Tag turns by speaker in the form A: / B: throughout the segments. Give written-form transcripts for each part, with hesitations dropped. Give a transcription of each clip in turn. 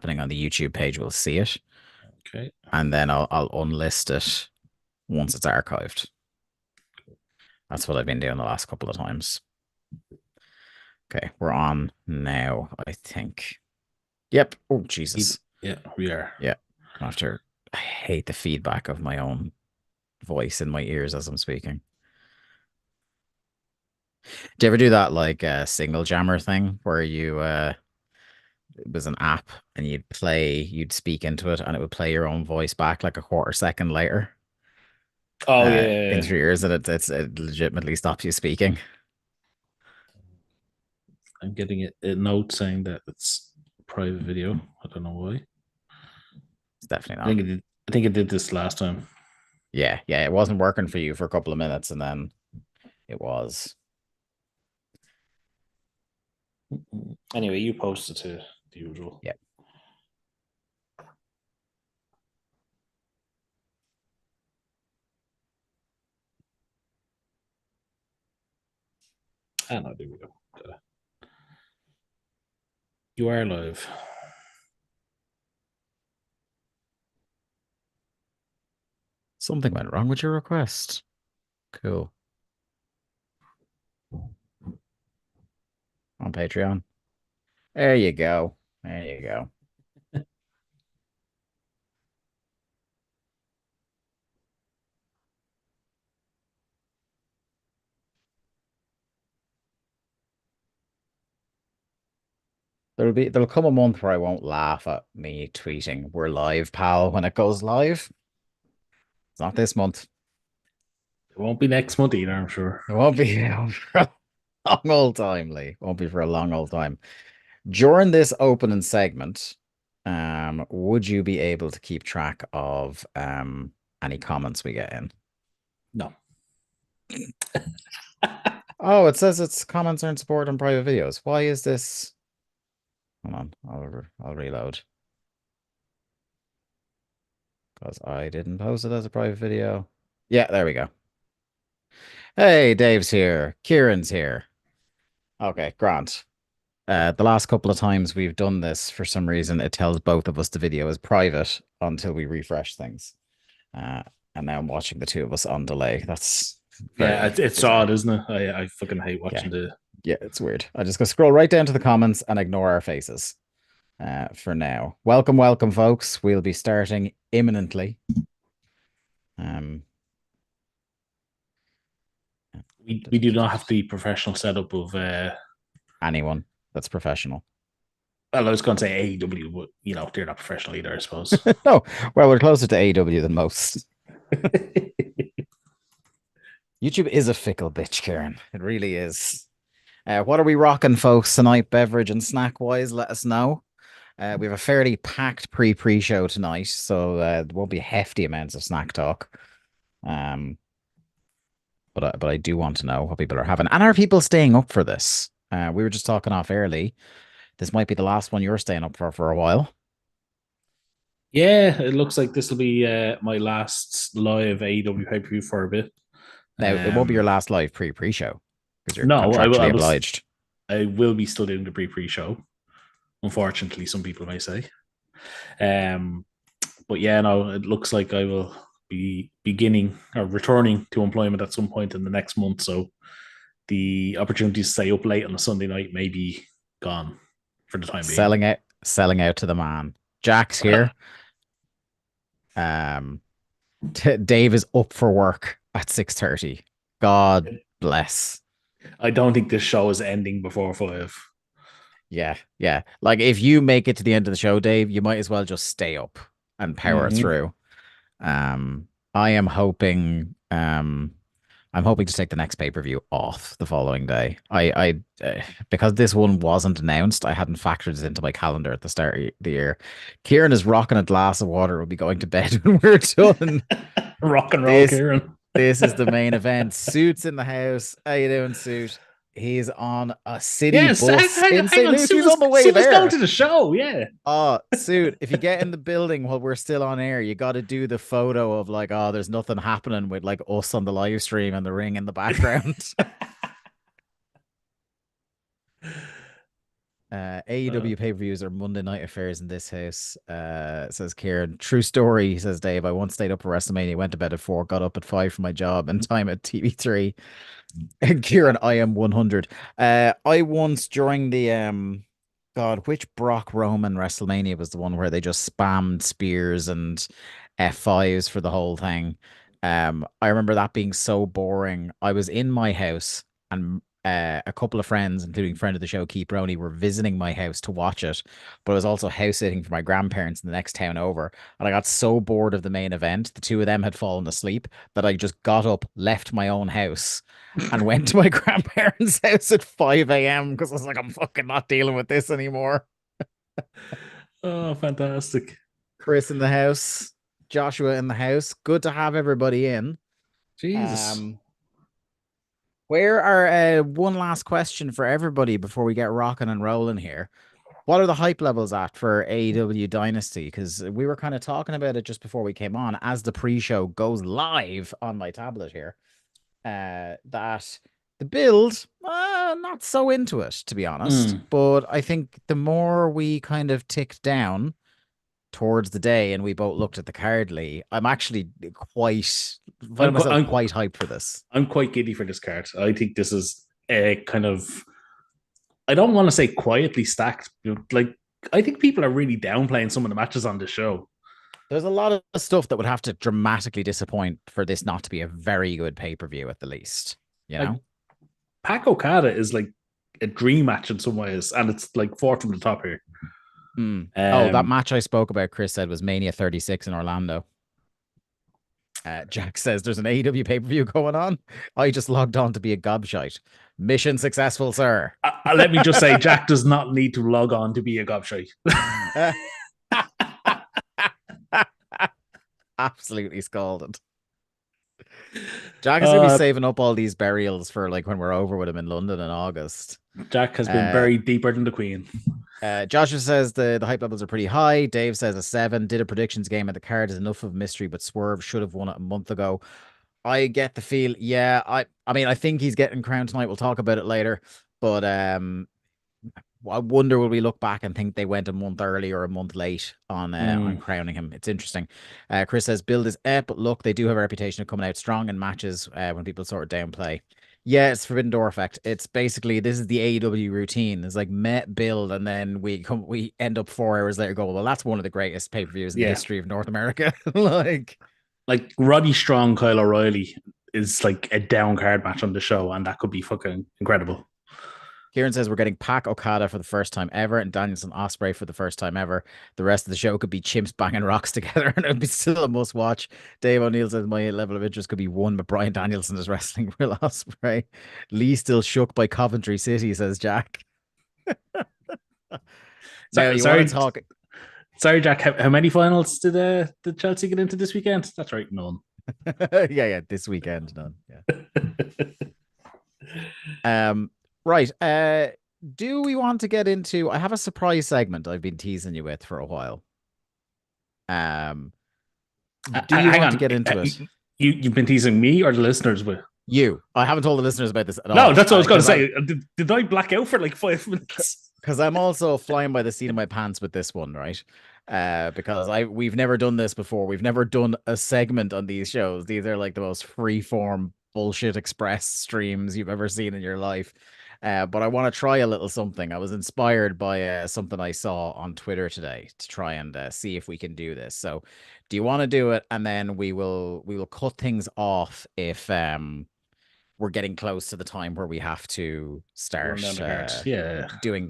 A: happening on the YouTube page will see it,
B: Okay.
A: and then I'll unlist it once it's archived. That's what I've been doing the last couple of times. Okay, we're on now, I think. Yep. Oh, Jesus.
B: Yeah, we are.
A: Yeah. After I hate the feedback of my own voice in my ears as I'm speaking. Do you ever do that like single jammer thing where you it was an app and you'd speak into it and it would play your own voice back like a quarter second later
B: Oh yeah.
A: into your ears and it legitimately stops you speaking.
B: I'm getting a note saying that it's private video. I don't know why.
A: It's definitely
B: I
A: not.
B: think it did. I think it did this last time.
A: Yeah, yeah, it wasn't working for you for a couple of minutes and then it was.
B: Anyway, you posted to the usual.
A: Yeah.
B: Ah, no, there we go. You are live.
A: Something went wrong with your request. Cool. On Patreon. There you go. There you go. There'll come a month where I won't laugh at me tweeting we're live, pal, when it goes live. It's not this month.
B: It won't be next month either, I'm sure.
A: It won't be for a long old time, Lee. Won't be for a long old time. During this opening segment, would you be able to keep track of any comments we get in?
B: No.
A: Oh, it says it's comments aren't supported on private videos. Why is this? Hold on, I'll reload. Because I didn't post it as a private video. Yeah, there we go. Hey, Dave's here. Kieran's here. Okay, Grant. The last couple of times we've done this, for some reason, it tells both of us the video is private until we refresh things. Uh, and now I'm watching the two of us on delay. That's
B: Yeah,
A: very
B: it's
A: bizarre.
B: odd, isn't it? I fucking hate
A: Yeah,
B: watching the.
A: yeah, it's weird. I just go scroll right down to the comments and ignore our faces for now. Welcome, welcome, folks. We'll be starting imminently. Um,
B: We do not have the professional setup of.
A: Anyone that's professional.
B: Well, I was going to say AEW, but they're not professional either, I suppose.
A: No, well, we're closer to AEW than most. YouTube is a fickle bitch, Karen. It really is. What are we rocking, folks, tonight, beverage and snack wise? Let us know. We have a fairly packed pre-show tonight, so there won't be hefty amounts of snack talk. But I do want to know what people are having, and are people staying up for this? We were just talking off early. This might be the last one you're staying up for a while.
B: Yeah, it looks like this will be my last live AEW pay per view for a bit.
A: Now, it won't be your last live pre-show because you're
B: No, I
A: contractually
B: will.
A: obliged.
B: I will be still doing the pre-show. Unfortunately, some people may say. Um, but yeah, no, it looks like I will be beginning or returning to employment at some point in the next month. So the opportunity to stay up late on a Sunday night may be gone for the time being.
A: Selling out to the man. Jack's here. Um, Dave is up for work at 6:30. God bless.
B: I don't think this show is ending before 5.
A: Yeah, yeah. Like if you make it to the end of the show, Dave, you might as well just stay up and power
B: Mm-hmm.
A: through. Um, I am hoping I'm hoping to take the next pay-per-view off the following day. Because this one wasn't announced, I hadn't factored it into my calendar at the start of the year. Kieran is rocking a glass of water. We'll be going to bed when we're done.
B: Rock and roll,
A: This
B: Kieran.
A: this is the main event. Suits in the house. How you doing, Suit? He's on a city
B: Yes,
A: bus in
B: hang
A: St.
B: on.
A: Lucie. He's on the way
B: Soon as going
A: there.
B: to the show. Yeah.
A: Oh, Suit, if you get in the building while we're still on air, you got to do the photo of like, oh, there's nothing happening with like us on the live stream and the ring in the background.
B: Uh,
A: AEW pay-per-views are Monday night affairs in this house. Says Kieran. True story, says Dave. I once stayed up for WrestleMania, went to bed at 4, got up at 5 for my job, and time at TV3. And Kieran, I am 100. I once during the God, which Brock Roman WrestleMania was the one where they just spammed spears and F5s for the whole thing. I remember that being so boring. I was in my house and a couple of friends, including friend of the show, Keith Roney, were visiting my house to watch it. But I was also house sitting for my grandparents in the next town over. And I got so bored of the main event, the two of them had fallen asleep, that I just got up, left my own house, and went to my grandparents' house at 5 a.m. because I was like, I'm fucking not dealing with this anymore.
B: oh, fantastic.
A: Chris in the house, Joshua in the house. Good to have everybody in.
B: Jesus.
A: Um, where are one last question for everybody before we get rocking and rolling here? What are the hype levels at for AEW Dynasty? Because we were kind of talking about it just before we came on, as the pre-show goes live on my tablet here. That the build, not so into it, to be honest.
B: Mm.
A: But I think the more we kind of ticked down towards the day and we both looked at the card, Lee, I'm actually quite,
B: I'm,
A: finding
B: qu-
A: myself
B: I'm
A: quite hyped for this.
B: I'm quite giddy for this card. I think this is a kind of, I don't want to say quietly stacked, but like I think people are really downplaying some of the matches on the show.
A: There's a lot of stuff that would have to dramatically disappoint for this not to be a very good pay-per-view at the least, you
B: Like
A: know?
B: Pac Okada is like a dream match in some ways, and it's like fourth from the top here.
A: Mm. Oh, that
B: Um,
A: match I spoke about, Chris said, was Mania 36 in Orlando. Jack says there's an AEW pay-per-view going on. I just logged on to be a gobshite. Mission successful, sir.
B: let me just say, Jack does not need to log on to be a gobshite.
A: Absolutely scalded. Jack is gonna be
B: uh,
A: saving up all these burials for like when we're over with him in London in August.
B: Jack has been
A: Uh,
B: buried deeper than the Queen.
A: Joshua says the hype levels are pretty high. Dave says a 7. Did a predictions game at the card is enough of mystery, but Swerve should have won it a month ago. I get the feel, yeah. I mean, I think he's getting crowned tonight. We'll talk about it later. But I wonder will we look back and think they went a month early or a month late on
B: Mm.
A: crowning him. It's interesting. Chris says build is up, but look, they do have a reputation of coming out strong in matches when people sort of downplay. Yeah, it's Forbidden Door effect. It's basically this is the AEW routine. It's like met build, and then we end up 4 hours later. Go well, that's one of the greatest pay per views in the
B: Yeah,
A: history of North America. Like,
B: like Roddy Strong, Kyle O'Reilly is like a down card match on the show, and that could be fucking incredible.
A: Kieran says we're getting Pac Okada for the first time ever and Danielson Osprey for the first time ever. The rest of the show could be chimps banging rocks together and it would be still a must watch. Dave O'Neill says my level of interest could be one, but Brian Danielson is wrestling Will Osprey. Lee still shook by Coventry City, says Jack. Now
B: Sorry,
A: you want to
B: sorry,
A: talk?
B: sorry, Jack. How many finals did Chelsea get into this weekend? That's right, none.
A: Yeah, this weekend, none. Yeah. Right. Do we want to get into? I have a surprise segment I've been teasing you with for a while. Um, do you
B: Hang
A: want to
B: on,
A: get into it?
B: you've been teasing me or the listeners with?
A: You. I haven't told the listeners about this at
B: No,
A: all.
B: that's what I was going to
A: Because
B: say. Did I black out for like 5 minutes?
A: because I'm also flying by the seat of my pants with this one, right? Because we've never done this before. We've never done a segment on these shows. These are like the most free form bullshit express streams you've ever seen in your life. But I want to try a little something. I was inspired by something I saw on Twitter today to try and see if we can do this. So, do you want to do it? And then we will cut things off if we're getting close to the time where we have to
B: Run down
A: start
B: the cards. Yeah.
A: doing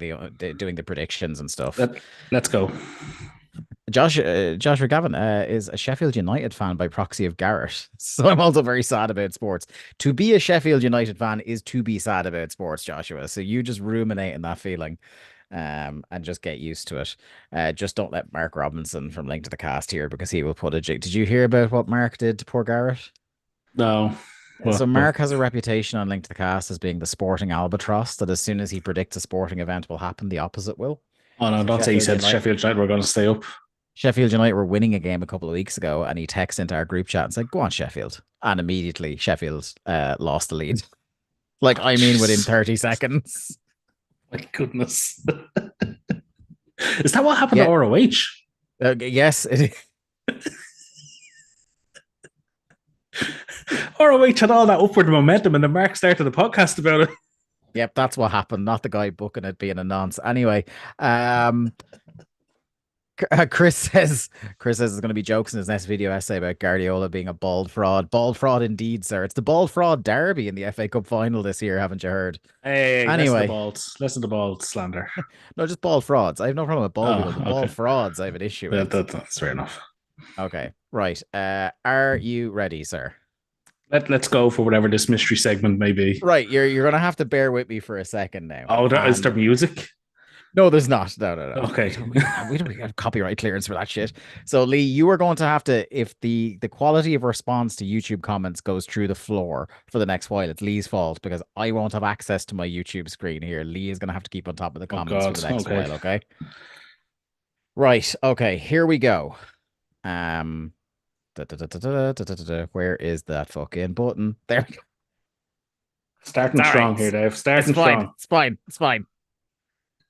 A: the predictions and stuff.
B: Let's go.
A: Joshua Gavin is a Sheffield United fan by proxy of Garrett, so I'm also very sad about sports. To be a Sheffield United fan is to be sad about sports, Joshua. So you just ruminate in that feeling, and just get used to it. Just don't let Mark Robinson from Link to the Cast here because he will put a jig. Did you hear about what Mark did to poor Garrett?
B: No.
A: So
B: Well.
A: Mark has a reputation on Link to the Cast as being the sporting albatross that as soon as he predicts a sporting event will happen, the opposite will.
B: Oh no!
A: So
B: Don't say he
A: Sheffield
B: said
A: United,
B: Sheffield United were going to stay up.
A: Sheffield United were winning a game a couple of weeks ago, and he texted into our group chat and said, "Go on, Sheffield," and immediately Sheffield lost the lead. Like I mean, within
B: Jeez.
A: 30 seconds.
B: My goodness. Is that what happened to
A: Yeah.
B: ROH?
A: Yes.
B: ROH had all that upward momentum, and then Mark started the podcast about it.
A: Yep, that's what happened. Not the guy booking it being a nonce. Anyway, um, Chris says there's going to be jokes in his next video essay about Guardiola being a bald fraud. Bald fraud indeed, sir. It's the bald fraud derby in the FA Cup final this year, haven't you heard?
B: Hey, listen to
A: Anyway,
B: balls. Listen to balls slander.
A: no, just bald frauds. I have no problem with bald people,
B: Oh,
A: but bald
B: okay.
A: frauds I have an issue with.
B: That's fair enough.
A: Okay, right. Are you ready, sir?
B: Let's go for whatever this mystery segment may be.
A: Right, you're gonna have to bear with me for a second now.
B: Oh, is there
A: And
B: music?
A: no, there's not. No, no, no.
B: Okay.
A: We don't have copyright clearance for that shit. So Lee, you are going to have to, if the quality of response to YouTube comments goes through the floor for the next while, it's Lee's fault because I won't have access to my YouTube screen here. Lee is gonna have to keep on top of the
B: Oh
A: comments for
B: God.
A: the next
B: Okay.
A: while, okay? Right, okay, here we go. Um Where is that fucking button? There we go.
B: Starting
A: Sorry.
B: strong here, Dave.
A: It's
B: Starting
A: fine.
B: strong.
A: It's fine. It's fine.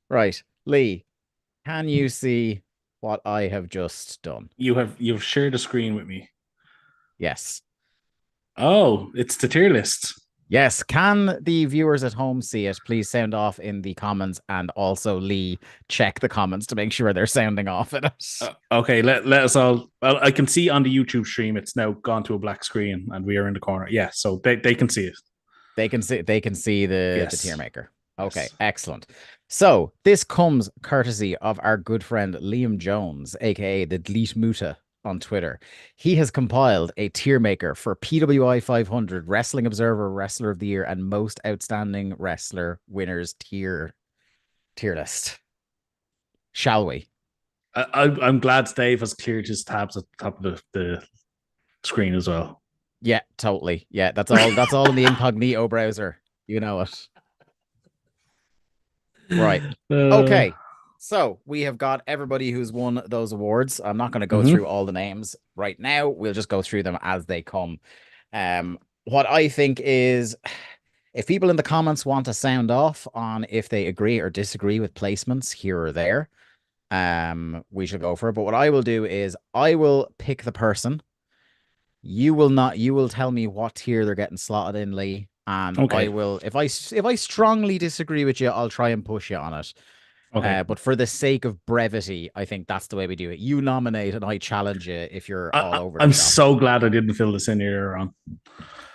A: Right. Lee, can you see what I have just done?
B: You've shared a screen with me.
A: Yes.
B: Oh, it's the tier list.
A: Yes. Can the viewers at home see it? Please sound off in the comments and also Lee, check the comments to make sure they're sounding off in it.
B: Okay, let us all. Well, I can see on the YouTube stream it's now gone to a black screen and we are in the corner. Yeah, so they can see it.
A: They can see the tier
B: Yes.
A: maker. Okay,
B: Yes.
A: excellent. So this comes courtesy of our good friend Liam Jones, aka the Delete Muta on Twitter. He has compiled a tier maker for PWI 500 Wrestling Observer Wrestler of the Year and Most Outstanding Wrestler winners tier list. Shall we?
B: I'm glad Dave has cleared his tabs at the top of the screen as well.
A: Yeah, totally. Yeah, that's all in the incognito browser. You know it. Right.
B: uh,
A: Okay. So we have got everybody who's won those awards. I'm not going to go through
B: mhm.
A: all the names right now. We'll just go through them as they come. What I think is if people in the comments want to sound off on if they agree or disagree with placements here or there, we should go for it. But what I will do is I will pick the person. You will not, you will tell me what tier they're getting slotted in, Lee. And I
B: Okay.
A: will, if I strongly disagree with you, I'll try and push you on it.
B: Okay.
A: But for the sake of brevity, I think that's the way we do it. You nominate and I challenge you if you're all over the
B: I'm
A: shop.
B: so glad I didn't fill this in earlier on.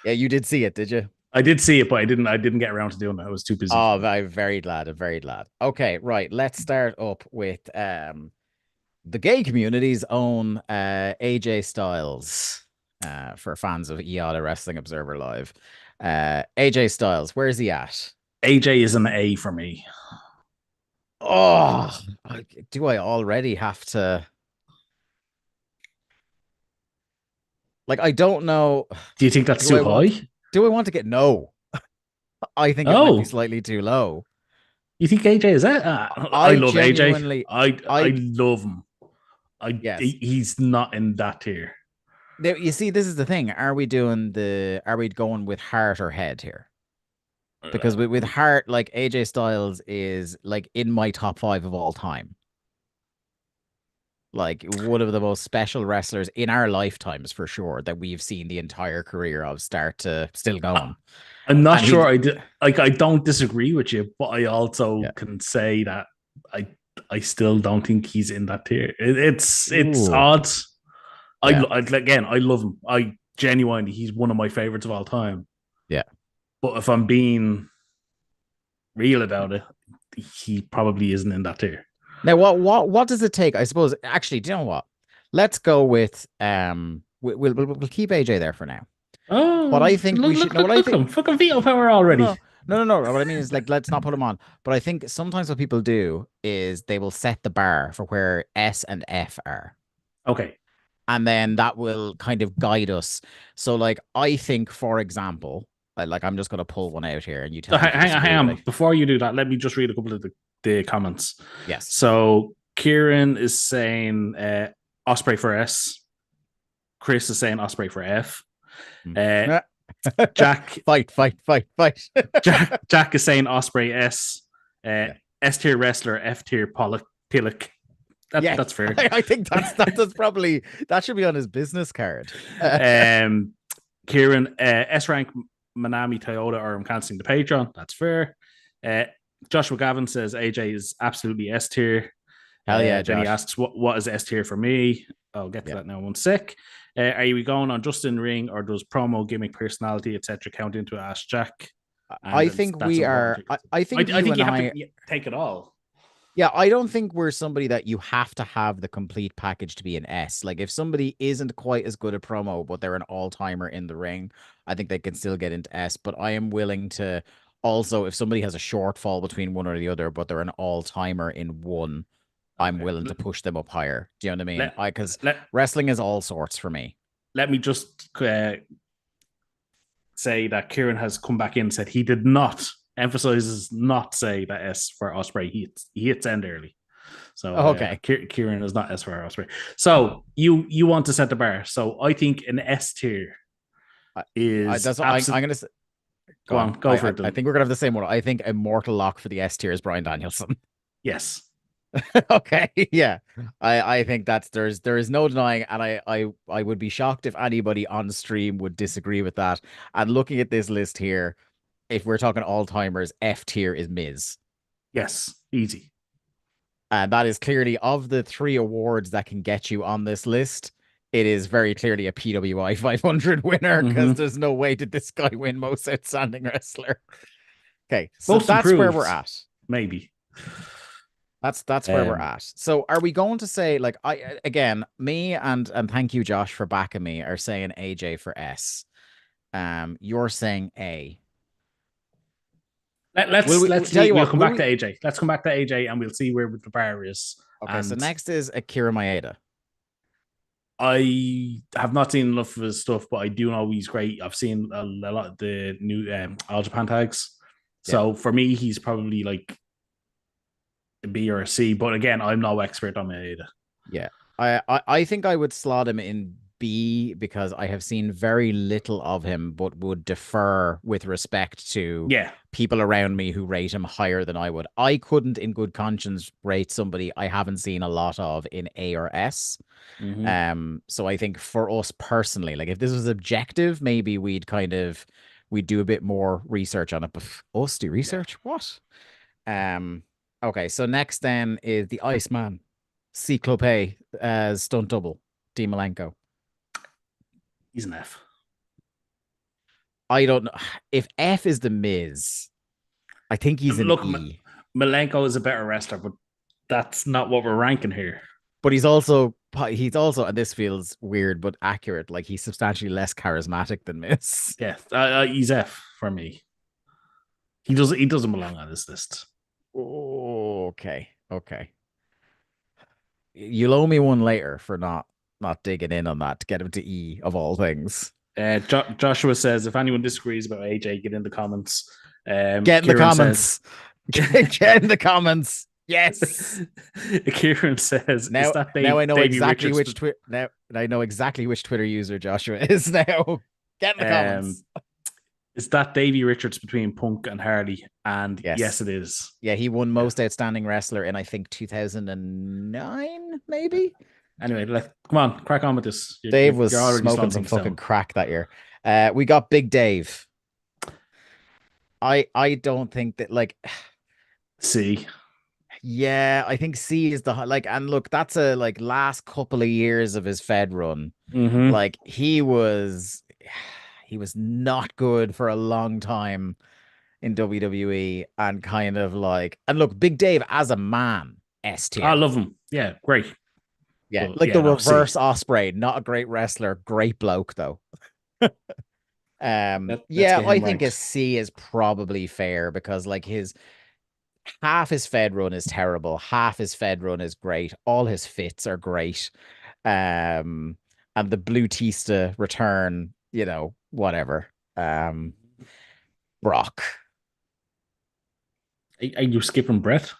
A: Yeah, you did see it, did you?
B: I did see it, but I didn't get around to doing it. I was too busy.
A: Oh, I'm very glad. I'm very glad. Okay, right. Let's start up with the gay community's own AJ Styles. For fans of EADA Wrestling Observer Live. AJ Styles, where's he at?
B: AJ is an A for me.
A: Oh, do I already have to? Like, I don't know.
B: Do you think that's
A: Do
B: too
A: I want?
B: high?
A: Do I want to get no? I think it might be
B: Oh,
A: slightly too low.
B: you think AJ is that? I
A: I
B: love AJ.
A: genuinely,
B: I
A: I
B: love him.
A: yes.
B: He's not in that tier.
A: There, you see, this is the thing. Are we going with heart or head here? Because with heart, like AJ Styles is like in my top five of all time. Like one of the most special wrestlers in our lifetimes for sure that we've seen the entire career of start to still going.
B: I'm not
A: And
B: sure.
A: he,
B: I did, like. I don't disagree with you, but I also
A: yeah.
B: can say that I I still don't think he's in that tier. It's
A: Ooh,
B: odd.
A: yeah,
B: Again, I love him. I genuinely, he's one of my favorites of all time.
A: yeah.
B: But if I'm being real about it, he probably isn't in that tier.
A: Now, what does it take? I suppose actually, do you know what? Let's go with we'll keep AJ there for now. What
B: Oh,
A: I think we should know. What I
B: look at
A: think
B: him! Fucking veto power
A: no,
B: already.
A: no, no, no, no. What I mean is like let's not put him on. But I think sometimes what people do is they will set the bar for where S and F are.
B: Okay.
A: And then that will kind of guide us. So, like, I think, for example, like I'm just gonna pull one out here, and you
B: So
A: tell me if you
B: hang
A: disagree. But
B: on. Before you do that, let me just read a couple of the comments.
A: yes,
B: So Kieran is saying Osprey for S. Chris is saying Osprey for F. Uh, Jack
A: fight, fight, fight, fight.
B: Jack is saying Osprey S. Uh,
A: Yeah.
B: S tier wrestler, F tier Pillock.
A: Yes,
B: That's fair.
A: I think that's probably that should be on his business card.
B: um, Kieran, S rank Manami Toyota, or I'm canceling the Patreon. That's fair. Uh, Joshua Gavin says AJ is absolutely S tier.
A: Hell yeah,
B: Then he
A: Josh.
B: asks, what is S tier for me? I'll get to
A: Yeah.
B: that now in 1 sec. Are we going on just in ring, or does promo, gimmick, personality, etc. count into it? Ask Jack. And
A: I think
B: that's
A: we are.
B: important.
A: I think
B: I
A: you
B: think
A: and
B: you have to
A: I.
B: take it all.
A: Yeah, I don't think we're somebody that you have to have the complete package to be an S. Like if somebody isn't quite as good a promo, but they're an all-timer in the ring, I think they can still get into S. But I am willing to also, if somebody has a shortfall between one or the other, but they're an all-timer in one, I'm
B: Okay.
A: willing to push them up higher. Do you know what I mean?
B: Let,
A: I because
B: let,
A: wrestling is all sorts for me.
B: let me just say that Kieran has come back in and said he did not, emphasizes not say that S for Osprey. He hits end early. So
A: Okay.
B: Kieran is not S for Osprey. So you want to set the bar. So I think an S tier is
A: That's what I'm
B: absolute.
A: gonna say. Go
B: Go on,
A: on.
B: go for it
A: I
B: then.
A: think we're gonna have the same one. I think immortal lock for the S tier is Brian Danielson.
B: Yes.
A: Okay, yeah. I think that's there is no denying, and I would be shocked if anybody on stream would disagree with that. And looking at this list here, if we're talking all timers, F tier is Miz.
B: Yes. Easy.
A: And that is clearly of the three awards that can get you on this list. It is very clearly a PWI 500 winner because
B: Mm-hmm.
A: there's no way did this guy win most outstanding wrestler. Okay, so
B: Most
A: that's where we're
B: improved,
A: at.
B: maybe.
A: That's where we're
B: Um,
A: at. So are we going to say like I again, me and thank you Josh for backing me are saying AJ for S. You're saying A.
B: let's
A: tell you
B: we'll
A: what,
B: come
A: will
B: back to
A: we
B: AJ. Let's come back to AJ and we'll see where the bar is.
A: Okay, so
B: And
A: next is Akira Maeda.
B: I have not seen enough of his stuff, but I do know he's great. I've seen a lot of the new All Japan tags.
A: Yeah.
B: So for me, he's probably like a B or a C. But again, I'm no expert on it.
A: Yeah. I think I would slot him in B because I have seen very little of him, but would defer with respect to
B: Yeah.
A: people around me who rate him higher than I would. I couldn't, in good conscience, rate somebody I haven't seen a lot of in A or S.
B: Mm-hmm.
A: So I think for us personally, like if this was objective, maybe we'd do a bit more research on it. But us do
B: Yeah.
A: research? What? Um, okay, so next then is the Iceman, Cyclope as stunt double, D Malenko.
B: He's an F.
A: I don't know if F is the Miz. I think he's an
B: Look,
A: E,
B: Malenko is a better wrestler, but that's not what we're ranking here.
A: but he's also, and this feels weird but accurate. Like he's substantially less charismatic than Miz.
B: Yeah, he's F for me. He doesn't belong on this list.
A: Okay, okay. You'll owe me one later for not digging in on that to get him to E of all things.
B: Joshua says, if anyone disagrees about AJ, get in the comments.
A: Get in the
B: Kieran says,
A: comments. Get in the comments. Yes.
B: Kieran says, is that
A: Now I know
B: Davey
A: exactly
B: Richards?
A: which now I know exactly which Twitter user Joshua is now. Get in the
B: Um,
A: comments.
B: is that Davey Richards between Punk and Hardy? And yes,
A: Yes.
B: it is.
A: Yeah, he won
B: Yeah.
A: most outstanding wrestler in I think 2009, maybe.
B: Anyway, come on, crack on with this.
A: Dave was
B: You're already
A: smoking
B: slowing
A: some
B: things
A: fucking
B: down.
A: crack that year. We got Big Dave. I don't think that like
B: See.
A: yeah, I think C is the like and look, that's a like last couple of years of his Fed run.
B: Mm-hmm.
A: Like he was not good for a long time in WWE and kind of like and look, Big Dave as a man, S
B: I
A: tier.
B: love him. Yeah, great.
A: Yeah,
B: But
A: like
B: yeah,
A: the
B: no, see.
A: reverse Osprey, not a great wrestler, great bloke though.
B: Let's
A: Yeah,
B: get
A: I
B: him
A: think a
B: ranked.
A: C is probably fair because like his half his Fed run is terrible, half his Fed run is great, all his fits are great. Um, and the Blue Tista return, whatever. Brock.
B: Are you skipping Brett?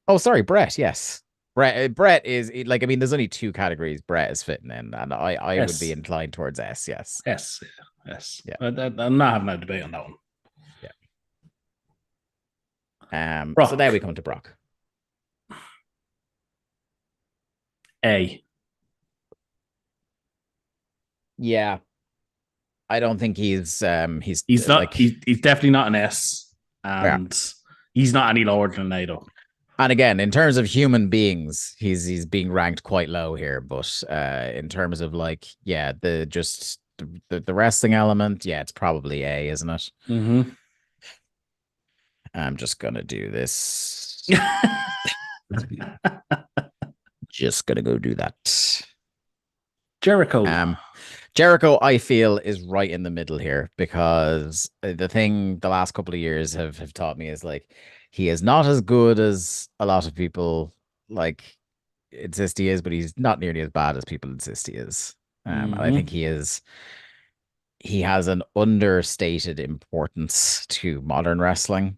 A: Oh, sorry, Brett. Yes, Brett is like I mean, there's only two categories Brett is fitting in, and I would be
B: Yes.
A: inclined towards S. Yes.
B: Yes. Yes.
A: Yeah.
B: I'm not having a debate on that one.
A: Yeah. So now
B: Brock,
A: we come to Brock.
B: A.
A: Yeah, I don't think he's
B: He's not.
A: like,
B: He's definitely not an S,
A: yeah.
B: and he's not any lower than an A though.
A: And again, in terms of human beings, he's being ranked quite low here. But in terms of like, yeah, the wrestling element, yeah, it's probably A, isn't it?
B: Mm-hmm.
A: I'm just gonna do this. Just gonna go do that.
B: Jericho.
A: Um, Jericho, I feel, is right in the middle here because the thing the last couple of years have taught me is like he is not as good as a lot of people like insist he is, but he's not nearly as bad as people insist he is. And I think
B: Mm-hmm.
A: he has an understated importance to modern wrestling.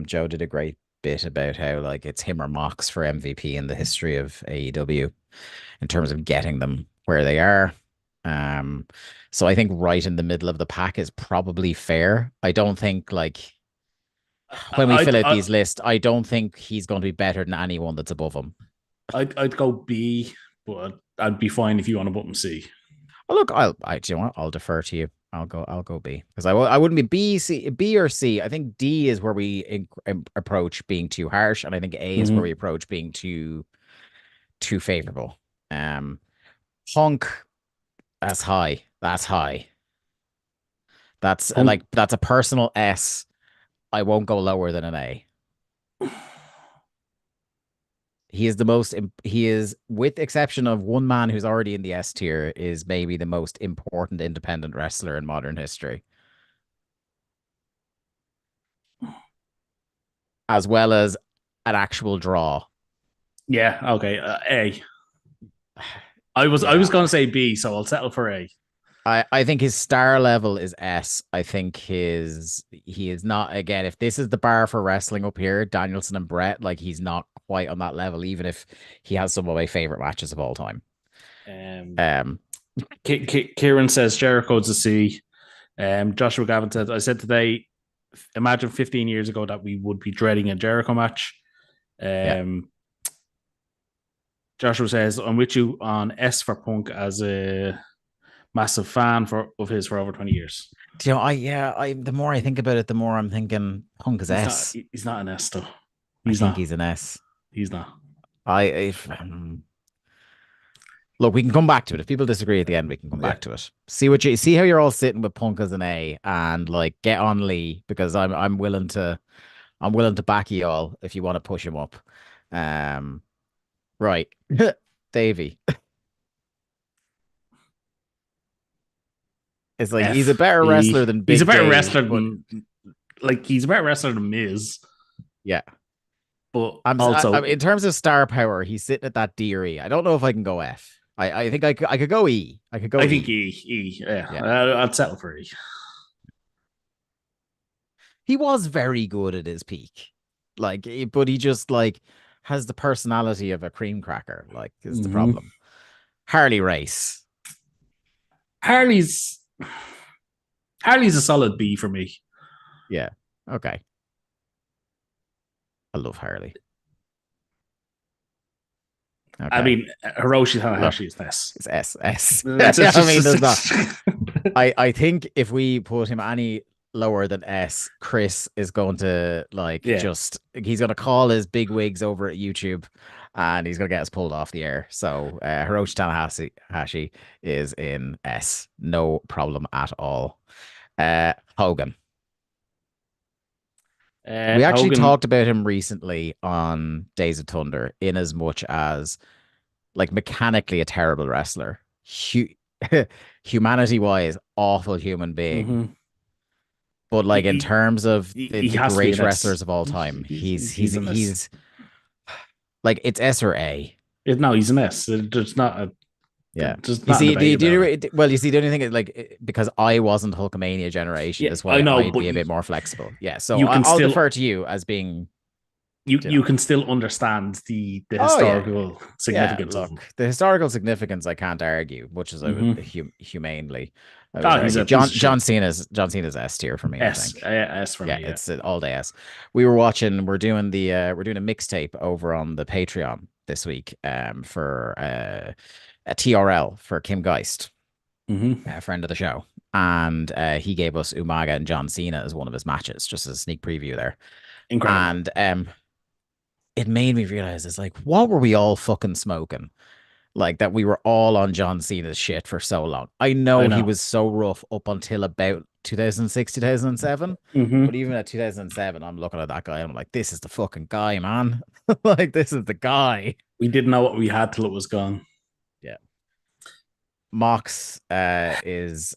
A: Joe did a great bit about how like it's him or Mox for MVP in the history of AEW in terms of getting them where they are. Um, so I think right in the middle of the pack is probably fair. I don't think like when we
B: I'd,
A: fill out
B: I'd
A: these lists, I don't think he's going to be better than anyone that's above him.
B: I'd go B, but I'd be fine if you want to put him C.
A: Oh, look, do you know what? I'll defer to you. I'll go B because I wouldn't be B or C. I think D is where we approach being too harsh, and I think A is where we
B: Mm-hmm.
A: approach being too favorable. Punk, that's high. That's high. That's
B: Punk.
A: like that's a personal S. I won't go lower than an A. He is, with exception of one man who's already in the S tier, is maybe the most important independent wrestler in modern history, as well as an actual draw.
B: Yeah. Okay. A. I was
A: Yeah.
B: going to say B, so I'll settle for A.
A: I think his star level is S. I think he is not, again, if this is the bar for wrestling up here, Danielson and Brett, like he's not quite on that level, even if he has some of my favorite matches of all time.
B: Um,
A: Um,
B: Kieran says Jericho's a C. Joshua Gavin said, I said today, imagine 15 years ago that we would be dreading a Jericho match.
A: yeah.
B: Um, Joshua says, I'm with you on S for Punk as a massive fan of his for over 20 years.
A: Do you know, the more I think about it, the more I'm thinking Punk is
B: He's not
A: S.
B: he's not an S though.
A: I
B: He's
A: think
B: not.
A: he's an S.
B: He's not.
A: I if Look, we can come back to it. If people disagree at the end, we can come
B: Yeah.
A: back to it. See how you're all sitting with Punk as an A, and like get on Lee because I'm willing to back you all if you want to push him up. Um, right, Davey. It's like he's a
B: F
A: better
B: E.
A: wrestler than
B: He's a
A: Big
B: better
A: Dave,
B: wrestler
A: but
B: than he's a better wrestler than Miz,
A: yeah,
B: but also
A: in terms of star power, he's sitting at that D or E. I don't know if I can go F. I think I could go E. I could
B: I
A: go
B: think
A: E.
B: E. Yeah,
A: Yeah.
B: I'd settle for E.
A: He was very good at his peak. But he just like has the personality of a cream cracker, like is the
B: Mm-hmm.
A: problem. Harley Race.
B: Harley's Harley's a solid B for me.
A: Yeah. Okay. I love Harley.
B: I
A: Okay.
B: mean, Hiroshi
A: Look,
B: Tanahashi is this.
A: it's S.
B: It's
A: I mean, there's not.
B: just
A: I think if we put him any lower than S, Chris is going to like
B: yeah.
A: just he's going to call his big wigs over at YouTube and he's going to get us pulled off the air. So Hiroshi Tanahashi is in S. No problem at all. Hogan. We actually
B: Hogan.
A: talked about him recently on Days of Thunder in as much as like mechanically a terrible wrestler. Humanity wise, awful human being.
B: Mm-hmm.
A: But like in
B: He,
A: terms of
B: he
A: the
B: has to be
A: great
B: an S.
A: wrestlers of all time,
B: He's an S.
A: he's like it's S or A.
B: No, he's an S.
A: Yeah.
B: There's
A: You
B: not a
A: see,
B: debate about it.
A: well, you see, the only thing is because I wasn't Hulkamania generation
B: Yeah,
A: is
B: I
A: why
B: know,
A: I'd
B: but
A: be a bit more flexible. Yeah. So
B: you can
A: I'll
B: still
A: defer to you as being, you
B: you
A: know,
B: can still understand the
A: oh yeah,
B: historical
A: yeah.
B: significance of
A: Look,
B: him.
A: the historical significance I can't argue, much as I would
B: Mm-hmm.
A: humanely. I would
B: Oh,
A: argue.
B: he's a
A: John Cena's S tier for me, I think.
B: S for
A: Yeah,
B: me. Yeah.
A: it's an all day S. We're doing a mixtape over on the Patreon this week for a TRL for Kim Geist,
B: Hmm.
A: a friend of the show. And he gave us Umaga and John Cena as one of his matches, just as a sneak preview there.
B: Incredible.
A: And it made me realize it's like, what were we all fucking smoking? Like that we were all on John Cena's shit for so long. I
B: I
A: know he
B: know.
A: was so rough up until about 2006, 2007. But
B: Hmm.
A: even at 2007, I'm looking at that guy and I'm like, this is the fucking guy, man. Like, this is the guy.
B: We didn't know what we had till it was gone.
A: Yeah. Mox is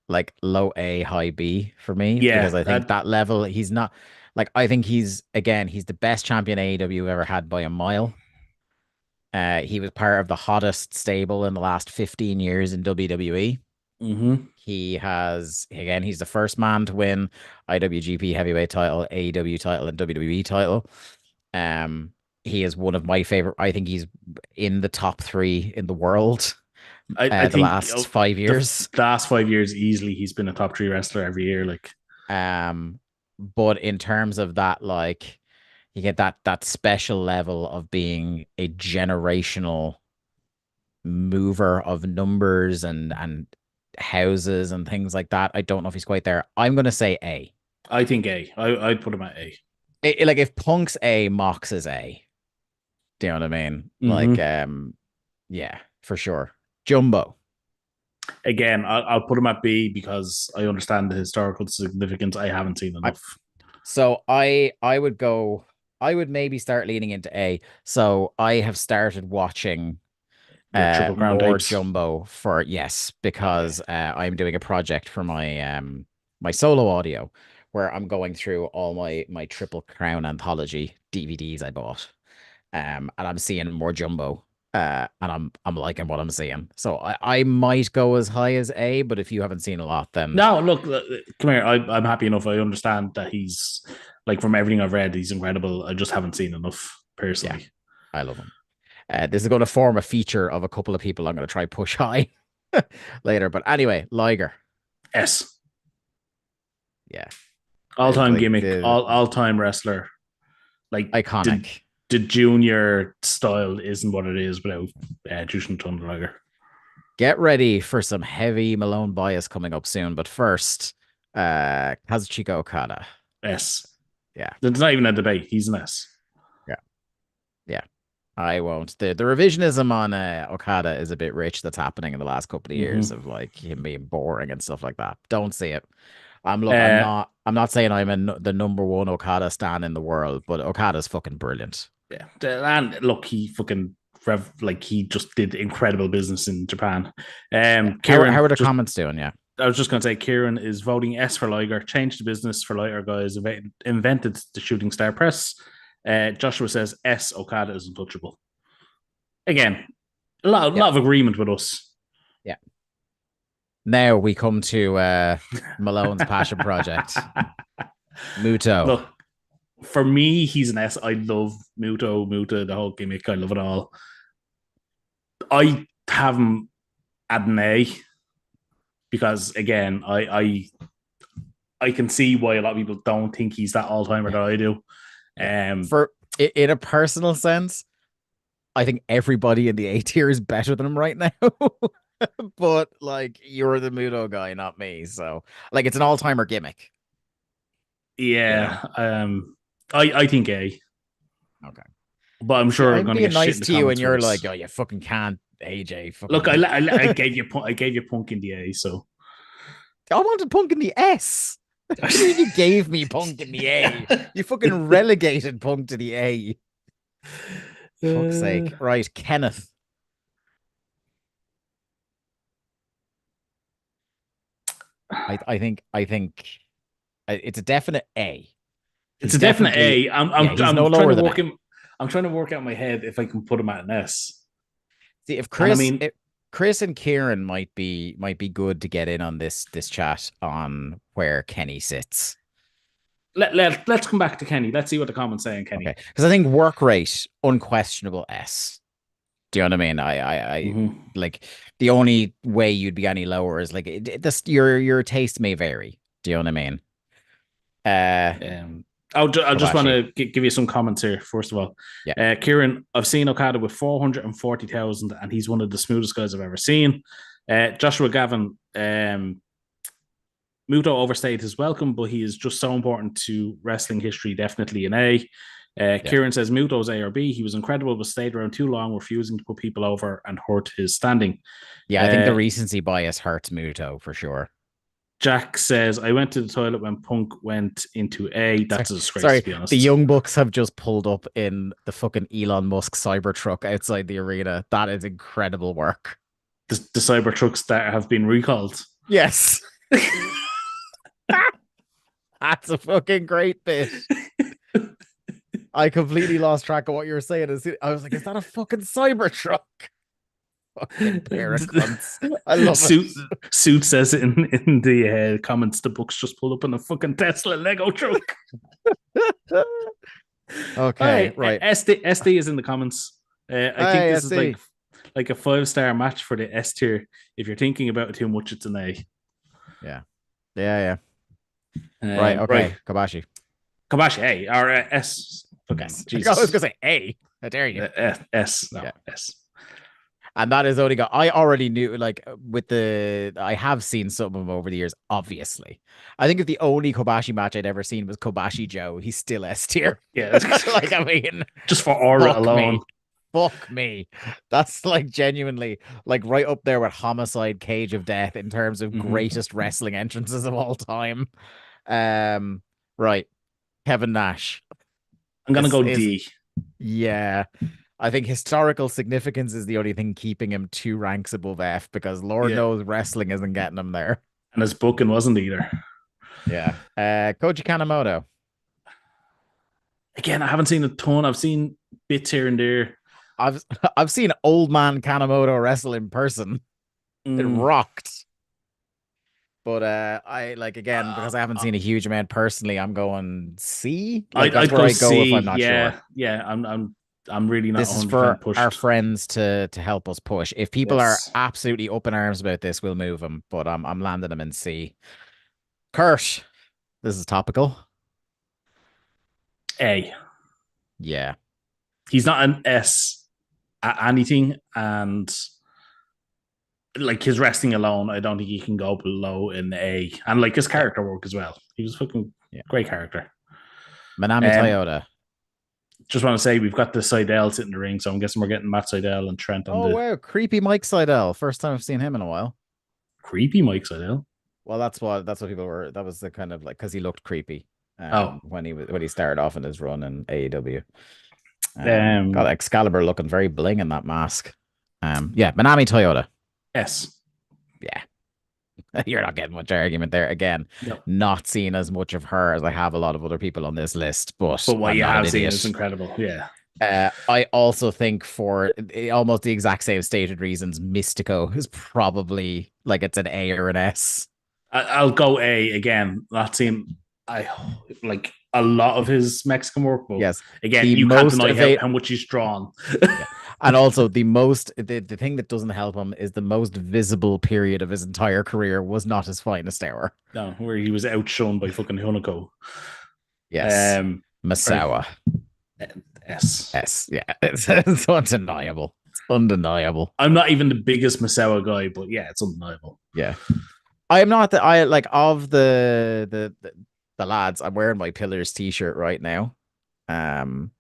A: like low A, high B for me because
B: Yeah.
A: I think that level, he's not like, I think he's the best champion AEW ever had by a mile. He was part of the hottest stable in the last 15 years in WWE.
B: Hmm.
A: He's the first man to win IWGP heavyweight title, AEW title, and WWE title. Um, he is one of my favorite. I think he's in the top three in the world.
B: I
A: The
B: think
A: last 5 years.
B: last 5 years easily he's been a top three wrestler every year. Like
A: Um, but in terms of that, like you get that special level of being a generational mover of numbers and houses and things like that. I don't know if he's quite there. I'm gonna say A.
B: I think A. I'd put him at A.
A: Like if Punk's A, Mox is A. Do you know what I mean? Like,
B: Hmm.
A: yeah, for sure. Jumbo.
B: Again, I'll put him at B because I understand the historical significance. I haven't seen
A: I
B: enough.
A: I would go. I would maybe start leaning into A. So I have started watching
B: Your Triple Crown
A: more
B: tapes.
A: Jumbo for yes,
B: Okay.
A: because I'm doing a project for my solo audio where I'm going through all my Triple Crown anthology DVDs I bought. And I'm seeing more Jumbo. And I'm liking what I'm seeing. So I might go as high as A, but if you haven't seen a lot, then
B: No, look, come here. I'm happy enough. I understand that he's like from everything I've read, he's incredible. I just haven't seen enough
A: yeah,
B: personally.
A: I love him. This is going to form a feature of a couple of people I'm going to try push high later. But anyway, Liger.
B: S.
A: Yeah.
B: All
A: It's
B: time
A: like
B: gimmick,
A: the
B: all time wrestler. Like
A: iconic.
B: the junior style isn't what it is without Jushin Thunder Liger.
A: Get ready for some heavy Malone bias coming up soon. But first, Kazuchika Okada.
B: S.
A: Yeah.
B: There's not even a debate. He's an S.
A: Yeah. Yeah. I won't. The revisionism on Okada is a bit rich that's happening in the last couple of years
B: Mm-hmm.
A: of like him being boring and stuff like that. Don't see it.
B: Uh,
A: I'm not saying the number one Okada stan in the world, but Okada's fucking brilliant.
B: yeah. And look, he fucking like he just did incredible business in Japan.
A: Yeah. How
B: Kieran
A: are the
B: just
A: comments doing? Yeah.
B: I was just going to say, Kieran is voting S for Liger, changed the business for lighter guys, invented the shooting star press. Joshua says S, Okada is untouchable. Again, a
A: Yep.
B: lot of agreement with us.
A: Yeah. Now we come to Malone's passion project, Muto.
B: Look, for me, he's an S. I love Muta, the whole gimmick. I love it all. I have him at an A because, again, I can see why a lot of people don't think he's that all timer
A: Yeah.
B: that I do.
A: Yeah.
B: Um,
A: For in a personal sense, I think everybody in the A tier is better than him right now. But like you're the Muto guy, not me. So like it's an all-timer gimmick, you know.
B: yeah, I think A,
A: Okay.
B: but I'm
A: See,
B: sure I'm
A: I'm
B: going to
A: being
B: get shit
A: nice
B: in the
A: to you and
B: comments for
A: you're like,
B: this.
A: oh, you fucking can't, AJ.
B: Look,
A: Fucking
B: I gave you I gave you Punk in the A, so
A: I wanted Punk in the S. What do you mean you gave me Punk in the A? You fucking relegated Punk to the A. Fuck's sake. Right, Kenneth. I think it's a definite A.
B: it's
A: He's
B: a definite
A: definitely
B: A.
A: yeah, he's no
B: I'm trying
A: lower
B: to
A: than
B: work
A: A.
B: him. I'm trying to work out in my head if I can put him at an S.
A: See,
B: And I mean,
A: if Chris and Kieran might be good to get in on this chat on where Kenny sits.
B: let's come back to Kenny. Let's see what the comments say on Kenny.
A: Okay. Because I think work rate, unquestionable S. Do you know what I mean? I
B: Hmm.
A: like the only way you'd be any lower is like this. Your taste may vary. Do you know what I mean? Uh,
B: Um, I'll just want
A: Kobashi.
B: to give you some comments here. First of all,
A: Yeah,
B: Kieran, I've seen Okada with 440,000, and he's one of the smoothest guys I've ever seen. Joshua Gavin, Muto overstayed his welcome, but he is just so important to wrestling history, definitely an A.
A: yeah,
B: Kieran says Muto's A or B. He was incredible, but stayed around too long, refusing to put people over and hurt his standing.
A: yeah. I think the
B: Uh,
A: recency bias hurts Muto for sure.
B: Jack says, I went to the toilet when Punk went into A.
A: Sorry,
B: That's a disgrace,
A: sorry.
B: to be
A: The
B: honest.
A: Young Bucks have just pulled up in the fucking Elon Musk Cybertruck outside the arena. That is incredible work.
B: The cyber trucks that have been recalled.
A: Yes, that's a fucking great bit. I completely lost track of what you were saying. I was like, is that a fucking Cybertruck? Fucking pair of cunts. I love it.
B: Suit says in the comments, the books just pulled up in a fucking Tesla Lego truck. All
A: Okay,
B: right,
A: right.
B: SD is in the comments. I think
A: Hey, I
B: this is
A: see.
B: like a 5-star match for the S tier. If you're thinking about it too much, it's an A.
A: Yeah, yeah, yeah. Right,
B: Right,
A: okay. Kobashi.
B: Kabashi A or S. Fucking
A: Yes. I was
B: Jesus.
A: gonna say A. How dare you?
B: S, no
A: Yeah.
B: S.
A: And that is only got I already knew like with the I have seen some of them over the years, obviously. I think if the only Kobashi match I'd ever seen was Kobashi Joe, he's still S tier.
B: Yeah,
A: Like I mean,
B: just for aura
A: fuck
B: alone.
A: me. Fuck me. That's like genuinely like right up there with Homicide Cage of Death in terms of
B: Mm-hmm.
A: greatest wrestling entrances of all time. Um, right. Kevin Nash
B: I'm gonna go
A: is
B: D.
A: yeah. I think historical significance is the only thing keeping him two ranks above F because Lord
B: Yeah,
A: knows wrestling isn't getting him there.
B: and his booking wasn't either.
A: Yeah. Koji Kanemoto.
B: Again, I haven't seen a ton. I've seen bits here and there.
A: I've I've seen old man Kanemoto wrestle in person. It
B: Mm,
A: rocked. But I like again
B: uh,
A: because I haven't
B: uh,
A: seen a huge amount personally. I'm going C. Like that's
B: I'd
A: where
B: go
A: I go if
B: C.
A: I'm not sure.
B: Yeah. I'm really not
A: This is
B: 100%
A: for our
B: pushed.
A: friends to help us push. If people are
B: Yes.
A: absolutely up in arms about this, we'll move them. But I'm landing them in C. Kurt, this is topical.
B: A.
A: Yeah,
B: He's not an S at anything, and like his resting alone, I don't think he can go below an A. And like his
A: yeah,
B: character work as well. He was a fucking
A: yeah.
B: great character.
A: Manami
B: Um,
A: Toyota.
B: just want to say we've got the Seidel sitting in the ring, so I'm guessing we're getting Matt Seidel and Trent on
A: Oh
B: the
A: wow, creepy Mike Seidel. First time I've seen him in a while.
B: creepy Mike Seidel.
A: Well, that's what people were. That was the kind of like because he looked creepy.
B: Oh,
A: When he started off in his run in AEW. Got
B: um,
A: Excalibur looking very bling in that mask. Yeah, Manami Toyota.
B: S.
A: Yeah, you're not getting much argument there. Again,
B: No,
A: not seen as much of her as I have a lot of other people on this list, but
B: but what
A: I'm
B: you
A: not an
B: have seen is
A: idiot.
B: incredible. Yeah,
A: I also think for almost the exact same stated reasons, Mystico is probably like it's an A or an S.
B: I'll go A again. Not seen I like a lot of his Mexican work, but
A: Yes,
B: again,
A: the
B: you can't
A: most
B: deny
A: eva
B: how much he's drawn.
A: yeah. And also the thing that doesn't help him is the most visible period of his entire career was not his finest hour.
B: No, where he was outshone by fucking Hunako.
A: Yes.
B: Um, right,
A: Masawa.
B: S.
A: Yes. Yeah. It's undeniable. It's undeniable.
B: I'm not even the biggest Masawa guy, but yeah, it's undeniable.
A: Yeah. I am not the I like of the lads, I'm wearing my Pillars t-shirt right now. Um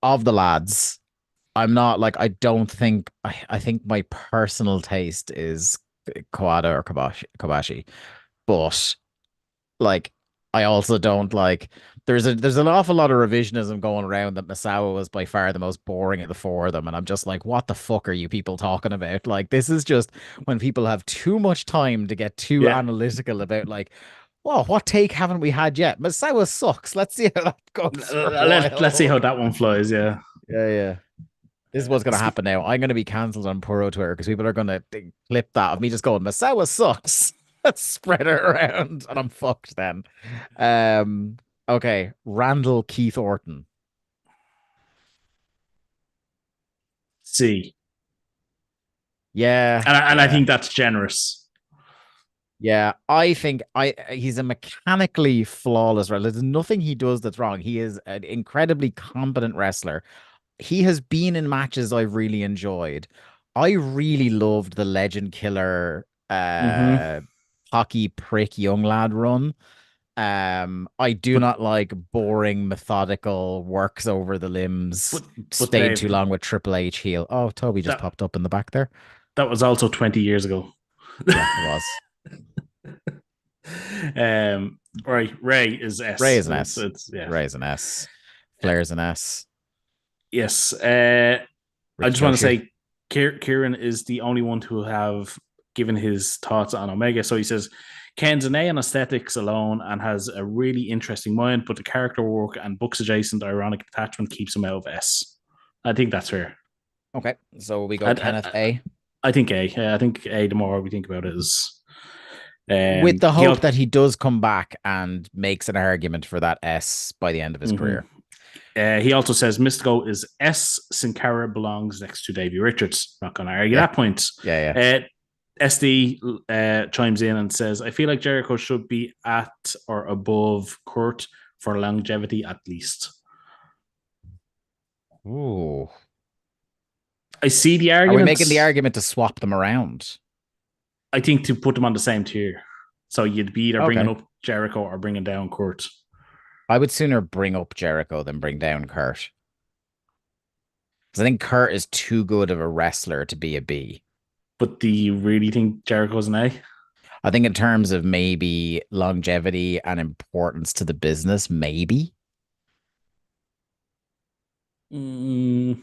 A: of the lads, I'm not like I don't think I think my personal taste is Kawada or Kobashi. But like I also don't like there's an awful lot of revisionism going around that Masawa was by far the most boring of the four of them, and I'm just like, what the fuck are you people talking about? Like this is just when people have too much time to get too
B: Yeah,
A: analytical about like, well, what take haven't we had yet? Masawa sucks. Let's see how that goes for a
B: let's see
A: while.
B: how that one flies. Yeah,
A: Yeah, yeah. This is what's gonna happen now. I'm gonna be cancelled on Puro Twitter because people are gonna clip that of me just going, Masawa sucks. Let's spread it around, and I'm fucked then. Um, okay, Randall Keith Orton.
B: C.
A: Yeah,
B: And I
A: yeah.
B: think that's generous.
A: Yeah, I think he's a mechanically flawless wrestler. There's nothing he does that's wrong. He is an incredibly competent wrestler. He has been in matches I've really enjoyed. I really loved the Legend Killer
B: Mm-hmm.
A: hockey prick young lad run. I do
B: But
A: not like boring, methodical, works over the limbs,
B: but but
A: stayed
B: Dave,
A: too long with Triple H heel. Oh, Toby just
B: that
A: popped up in the back there.
B: that was also 20 years ago.
A: Yeah, it was.
B: Right, Ray is
A: Ray
B: S.
A: is an S.
B: It's yeah.
A: Ray's an S. Flair's an S.
B: Yes. I
A: Ricky
B: just want to
A: Choshu.
B: say Kieran is the only one to have given his thoughts on Omega. So he says Ken's an A on aesthetics alone and has a really interesting mind, but the character work and books adjacent ironic attachment keeps him out of S. I think that's fair.
A: Okay, so we go
B: I,
A: Kenneth
B: I,
A: A.
B: I think A. I think A. The more we think about it, is
A: With the
B: he
A: hope that he does come back and makes an argument for that S by the end of his
B: mhm.
A: career.
B: He also says Mystico is S. Sin Cara belongs next to Davey Richards. Not going to argue
A: Yeah,
B: that point.
A: yeah, yeah.
B: Uh, SD chimes in and says, I feel like Jericho should be at or above Kurt for longevity at least.
A: Ooh.
B: I see the
A: Are we making the
B: arguments.
A: argument to swap them around?
B: I think to put them on the same tier. So you'd be either bringing
A: Okay.
B: up Jericho or bringing down Kurt.
A: I would sooner bring up Jericho than bring down Kurt. Because I think Kurt is too good of a wrestler to be a B.
B: But do you really think Jericho's an A?
A: I think in terms of maybe longevity and importance to the business, maybe.
B: Mm.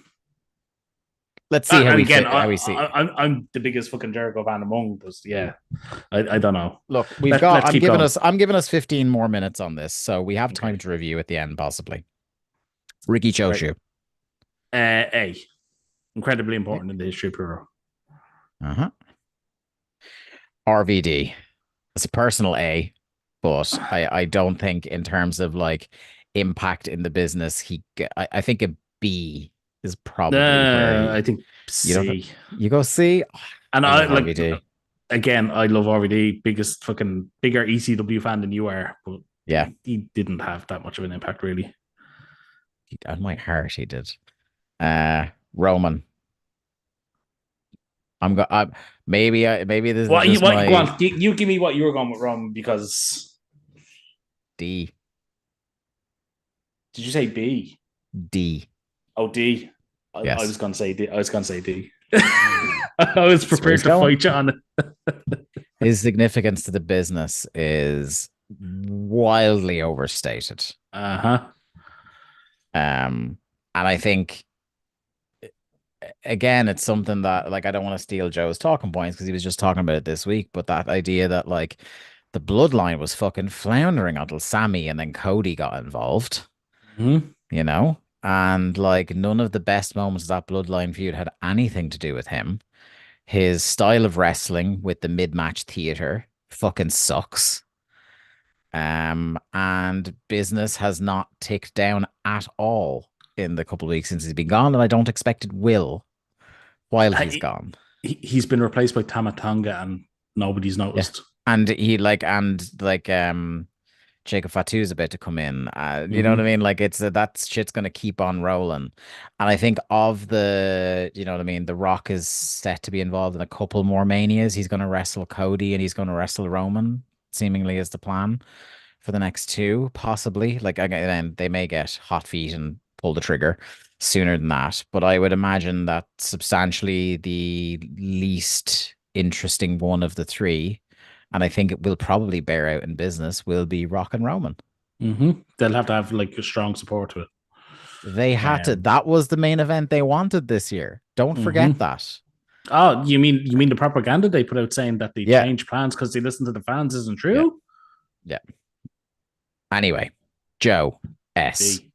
A: Let's see how
B: And
A: we
B: again,
A: fit, how we see.
B: I'm the biggest fucking Jericho fan among us. Yeah, I don't know.
A: Look, we've got
B: Let's keep going.
A: I'm giving us 15 more minutes on this, so we have time
B: Okay,
A: to review at the end, possibly. Ricky
B: right.
A: Choshu.
B: A, incredibly important in the history of Pro.
A: Uh-huh. RVD. It's a personal A, but I don't think in terms of like impact in the business, I think a B is probably where
B: I
A: he,
B: think
A: you don't
B: C.
A: you go C.
B: And
A: I
B: I
A: love
B: like
A: RVD.
B: again, I love RVD, biggest fucking bigger ECW fan than you are, but
A: Yeah,
B: he didn't have that much of an impact really.
A: on my heart he did. Roman. Maybe this is just
B: What you go
A: my
B: on? You give me what you were going with Rom because
A: D.
B: did you say B?
A: D.
B: Oh D. I
A: Yes.
B: was gonna say D. I was gonna say D. I was
A: That's where
B: prepared
A: he's
B: to
A: going.
B: fight you on it.
A: His significance to the business is wildly overstated.
B: Uh-huh.
A: And I think again, it's something that like I don't want to steal Joe's talking points because he was just talking about it this week, but that idea that like the bloodline was fucking floundering until Sammy and then Cody got involved,
B: Mm-hmm.
A: you know? And like none of the best moments of that bloodline feud had anything to do with him. His style of wrestling with the mid-match theater fucking sucks. And business has not ticked down at all in the couple of weeks since he's been gone, and I don't expect it will while he's gone.
B: He's been replaced by Tamatonga and nobody's
A: Yeah.
B: noticed.
A: And Jacob Fatu's about to come in. You know what I
B: Mm-hmm.
A: mean? Like it's that shit's gonna keep on rolling. And I think of the, you know what I mean, The Rock is set to be involved in a couple more manias. He's gonna wrestle Cody and he's gonna wrestle Roman, seemingly is the plan for the next two, possibly. Like again, they may get hot feet and pull the trigger sooner than that. But I would imagine that substantially the least interesting one of the three, and I think it will probably bear out in business, will be Rock and Roman.
B: Mm-hmm. They'll have to have like a strong support to it.
A: They had to,
B: Um,
A: that was the main event they wanted this year. Don't forget
B: mm-hmm.
A: that.
B: Oh, you mean the propaganda they put out saying that they
A: Yeah.
B: changed plans because they listened to the fans isn't
A: Yeah.
B: true?
A: Yeah. Anyway, Joe S.
B: B.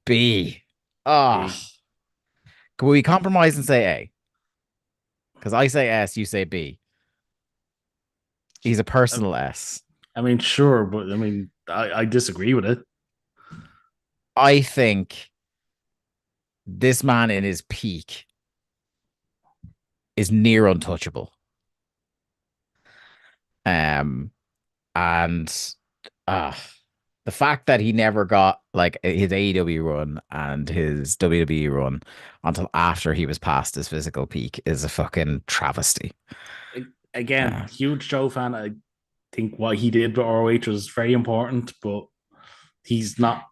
A: B. Ah.
B: B.
A: Can we compromise and say A? Because I say S, you say B. He's a personal S.
B: I mean, sure, but I mean, I disagree with it.
A: I think this man in his peak is near untouchable. Um, and uh the fact that he never got like his AEW run and his WWE run until after he was past his physical peak is a fucking travesty.
B: Again,
A: Uh,
B: huge Joe fan. I think what he did with ROH was very important, but he's not.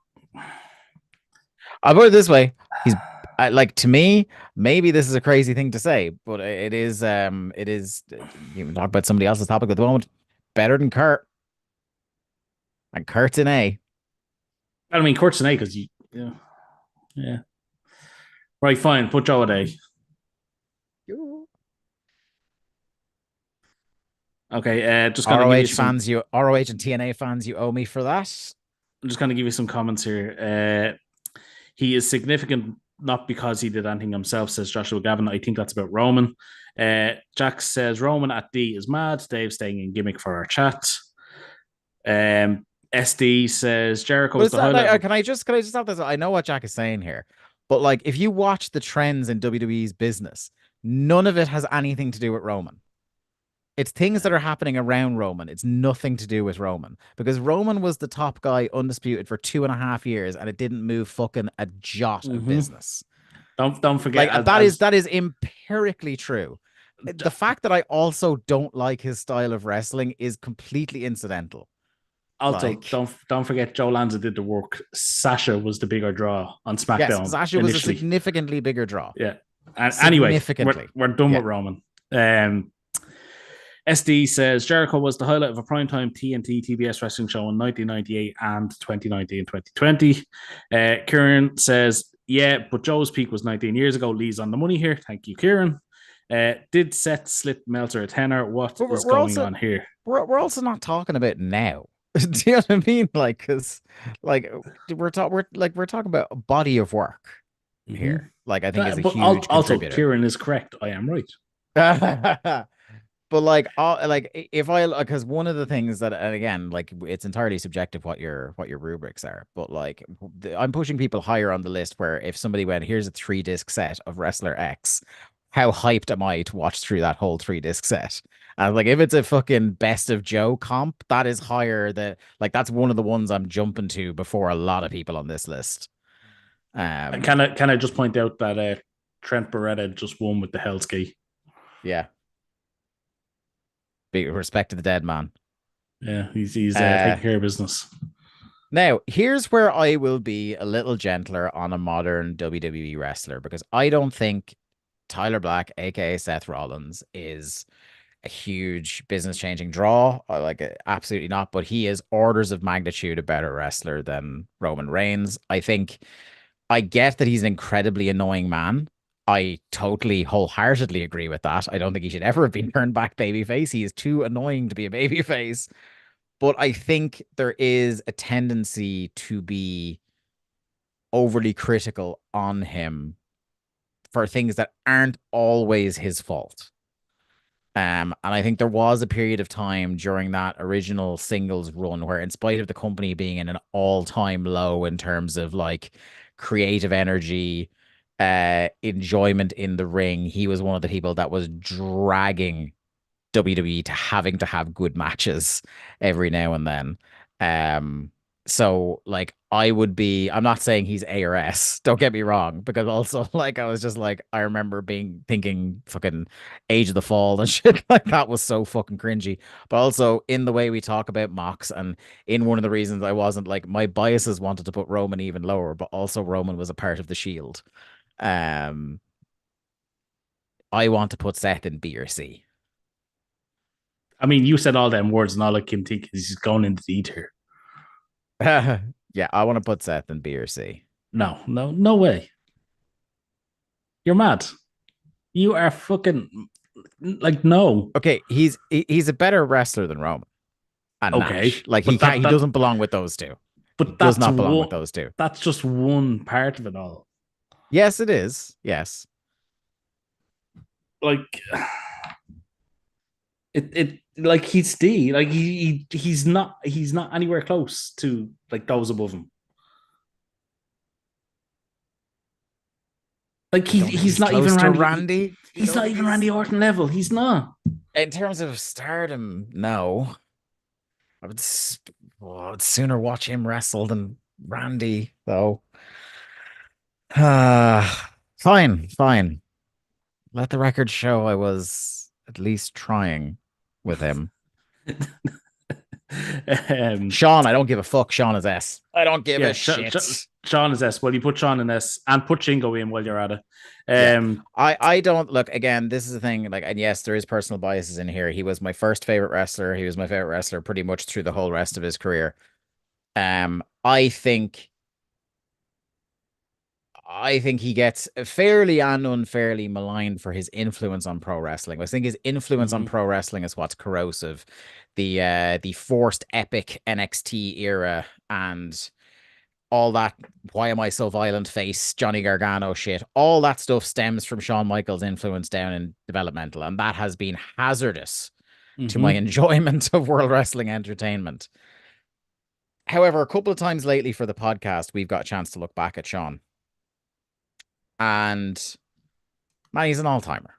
A: I'll put it this way: he's like to me. Maybe this is a crazy thing to say, but it is. It is. You can talk about somebody else's topic at the moment. Better than Kurt, and Kurt's in A.
B: I mean, Kurt's an A because you. Yeah, yeah. Right, fine. Put Joe at A. Okay, just gonna give you
A: ROH
B: some.
A: fans, you ROH and TNA fans, you owe me for that.
B: I'm just gonna give you some comments here. He is significant not because he did anything himself, says Joshua Gavin. I think that's about Roman. Jack says Roman at D is mad. Dave staying in gimmick for our chat. SD says Jericho
A: But
B: was
A: it's
B: the
A: not like
B: highlight of.
A: can I just have this? I know what Jack is saying here, but like if you watch the trends in WWE's business, none of it has anything to do with Roman. It's things that are happening around Roman. It's nothing to do with Roman because Roman was the top guy undisputed for 2.5 years and it didn't move fucking a jot of
B: Mm-hmm.
A: business.
B: Don't forget
A: Like
B: as
A: that is
B: as
A: that is empirically true. The fact that I also don't like his style of wrestling is completely incidental.
B: also
A: Like,
B: don't forget Joe Lanza did the work. Sasha was the bigger draw on
A: yes,
B: SmackDown
A: Sasha was a
B: initially.
A: significantly bigger draw.
B: Yeah. And anyway, we're
A: Significantly.
B: we're done
A: Yeah.
B: with Roman. SD says Jericho was the highlight of a primetime TNT TBS wrestling show in 1998 and 2019 2020. Kieran says, yeah, but Joe's peak was 19 years ago. Lee's on the money here. Thank you, Kieran. Did Seth slip Meltzer a tenner? What
A: But
B: is going on here?
A: we're also not talking about now. Do you know what I mean? Like, because like we're talking about a body of work
B: Mm-hmm.
A: here. Like, I think is a
B: But
A: huge
B: also,
A: contributor.
B: Kieran is correct. I am right.
A: But like if I because one of the things that and again like it's entirely subjective what your rubrics are, but like I'm pushing people higher on the list where if somebody went here's a 3 disc set of Wrestler X, how hyped am I to watch through that whole 3 disc set? And like if it's a fucking best of Joe comp, that is higher that like that's one of the ones I'm jumping to before a lot of people on this list.
B: And
A: Um,
B: can I just point out that Trent Beretta just won with the Hell's Gate?
A: yeah, be respect to the dead man.
B: Yeah, he's
A: Uh,
B: taking care of business.
A: Now, here's where I will be a little gentler on a modern WWE wrestler because I don't think Tyler Black, aka Seth Rollins, is a huge business changing draw. I like it, absolutely not, but he is orders of magnitude a better wrestler than Roman Reigns. I think I get that he's an incredibly annoying man. I totally wholeheartedly agree with that. I don't think he should ever have been turned back babyface. He is too annoying to be a babyface. But I think there is a tendency to be overly critical on him for things that aren't always his fault. And I think there was a period of time during that original singles run where, in spite of the company being in an all-time low in terms of like creative energy, enjoyment in the ring, he was one of the people that was dragging WWE to having to have good matches every now and then. So like I'm not saying he's A or S, don't get me wrong, because also like I was just like I remember being thinking fucking Age of the Fall and shit like that was so fucking cringy. But also in the way we talk about Mox and in one of the reasons I wasn't like my biases wanted to put Roman even lower, but also Roman was a part of the Shield. Um I want to put Seth in B or C.
B: I mean, you said all them words, and all I can think is he's going into the ether.
A: Yeah, I want to put Seth in B or C.
B: No, no, no way. You're mad. You are fucking like no.
A: Okay, he's a better wrestler than Roman and Nash.
B: Okay,
A: Like
B: but
A: he doesn't belong with those two. He
B: but
A: does
B: that's
A: not belong with
B: one.
A: those two.
B: That's just one part of it all.
A: Yes, it is. Yes.
B: Like it like he's D. Like he's not anywhere close to like those above him. Like
A: I don't think
B: he's
A: he's
B: not even
A: close to
B: Randy.
A: Randy. I
B: He's
A: don't
B: not
A: think
B: even
A: he's
B: Randy Orton level. He's not.
A: in terms of stardom. No, I would, well, I would sooner watch him wrestle than Randy, though. Fine, fine. Let the record show I was at least trying with him.
B: um,
A: Sean, I don't give a fuck. Sean is S. I don't give a
B: yeah,
A: shit.
B: Sean is S. Well, you put Sean in S and put Shingo in while you're at it.
A: Yeah.
B: Um,
A: I don't look again, this is the thing, like, and yes, there is personal biases in here. He was my first favorite wrestler. He was my favorite wrestler pretty much through the whole rest of his career. I think he gets fairly and unfairly maligned for his influence on pro wrestling. I think his influence on
B: mhm,
A: pro wrestling is what's corrosive. The forced epic NXT era and all that why am I so violent face Johnny Gargano shit. All that stuff stems from Shawn Michaels' influence down in developmental, and that has been hazardous to my
B: mhm.
A: enjoyment of world wrestling entertainment. However, a couple of times lately for the podcast, we've got a chance to look back at Sean. And man, he's an all-timer.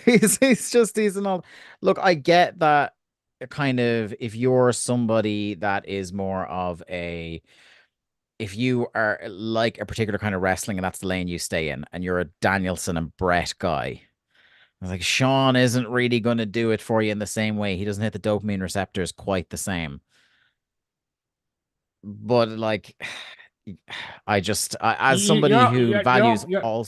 A: He's an all. Look, I get that kind of if you're somebody that is more of a if you are like a particular kind of wrestling and that's the lane you stay in, and you're a Danielson and Brett guy, I was like, Sean isn't really going to do it for you in the same way. He doesn't hit the dopamine receptors quite the same. But like, as somebody
B: You're
A: who
B: you're you're
A: values
B: you're
A: all,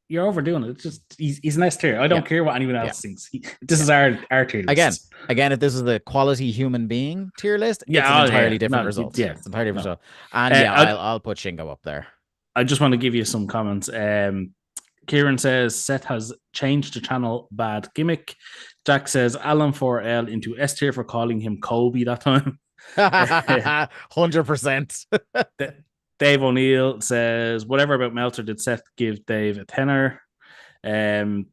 B: you're overdoing it. It's just he's an S tier. I
A: yeah,
B: don't care what anyone
A: yeah,
B: else thinks. This
A: yeah.
B: is our tier
A: Again,
B: list.
A: again, if this is the quality human being tier list, it's an
B: Yeah, oh yeah,
A: entirely different
B: no,
A: result.
B: yeah,
A: It's an entirely different
B: no.
A: result. And
B: Uh,
A: yeah,
B: I
A: I'll put Shingo up there.
B: I just want to give you some comments. Kieran says Seth has changed the channel bad gimmick. Jack says Alan 4L into S tier for calling him Kobe that time.
A: 100%.
B: Dave O'Neill says whatever about Meltzer did Seth give Dave a tenor. Um,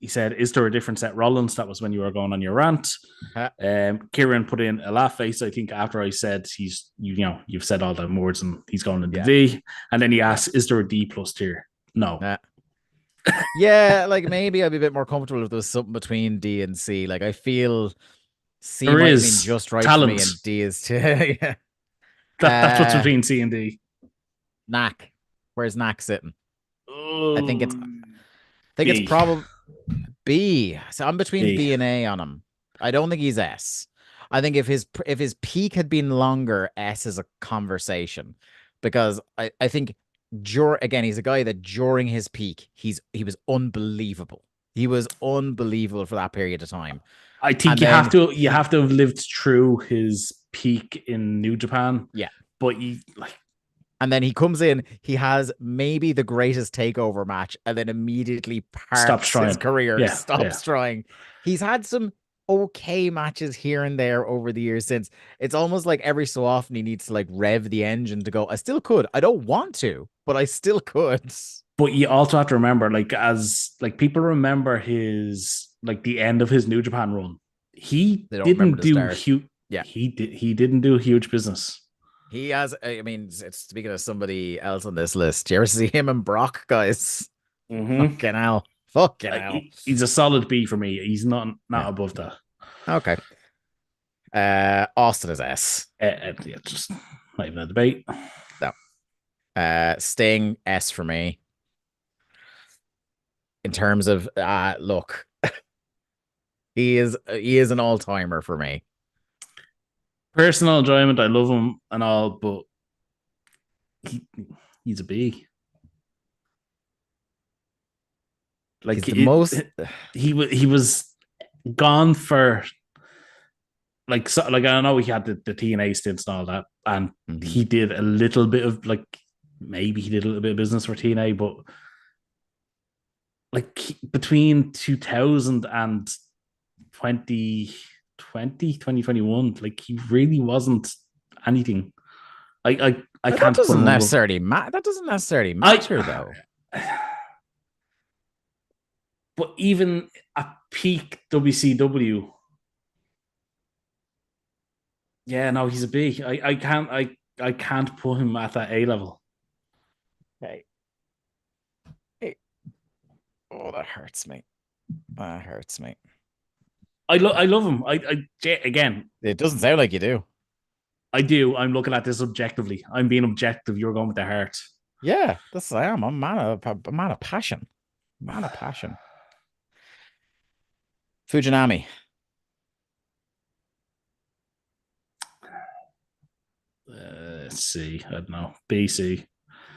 B: he said, "Is there a difference at Rollins?" That was when you were going on your rant. Kieran put in a laugh face. I think after I said you've said all the words and he's going into
A: Yeah,
B: D, and then he
A: yeah.
B: asks, "Is there a D plus tier?" No,
A: Yeah, like maybe I'd be a bit more comfortable if there was something between D and C. Like I feel C
B: there
A: might have been
B: is
A: just right for me,
B: talent.
A: and D is too. Yeah.
B: That's what's between C and D.
A: Knack. Where's Knack sitting? I think it's
B: Oh,
A: I think it's
B: B,
A: probably B. So I'm between
B: B.
A: B and A on him. I don't think he's S. I think if his peak had been longer, S is a conversation because I think again he's a guy that during his peak he was unbelievable. He was unbelievable for that period of time.
B: I think
A: And then
B: you have to have lived through his peak in New Japan,
A: yeah,
B: but you like
A: and then he comes in, he has maybe the greatest takeover match, and then immediately
B: stop
A: parks his
B: trying.
A: career,
B: Yeah,
A: stops
B: yeah.
A: trying. He's had some okay matches here and there over the years since. It's almost like every so often he needs to like rev the engine to go, I still could. I don't want to, but I still could.
B: But you also have to remember, like, as like people remember his like the end of his New Japan run. He
A: They don't remember
B: didn't
A: the
B: do
A: start.
B: huge.
A: Yeah.
B: He didn't do huge business.
A: He has, I mean, it's speaking of somebody else on this list. Do you ever see him and Brock, guys?
B: Mm-hmm.
A: Fucking hell. Fucking hell.
B: He's a solid B for me. He's not
A: Yeah.
B: above that.
A: Okay. Austin is S.
B: Yeah, just not even a debate.
A: No. Sting S for me. In terms of look, he is an all-timer for me.
B: Personal enjoyment, I love him and all, but he, he's a B.
A: He's
B: Like
A: the most
B: he was gone for like I know he had the TNA stints and all that, and
A: Mhm.
B: he did a little bit of like maybe he did a little bit of business for TNA, but like between 2000 and 2021, like he really wasn't anything. I
A: But that
B: can't put
A: doesn't
B: him above.
A: necessarily
B: I
A: matter though.
B: but even at peak WCW, yeah, no, he's a B. I can't put him at that A level.
A: Okay. Oh, that hurts me. That hurts me.
B: I love him. Again,
A: It doesn't sound like you do.
B: I do. I'm looking at this objectively. I'm being objective. You're going with the heart.
A: Yeah, this I am. I'm man of passion. Man of passion. Fujinami.
B: Let's see. I don't know. BC.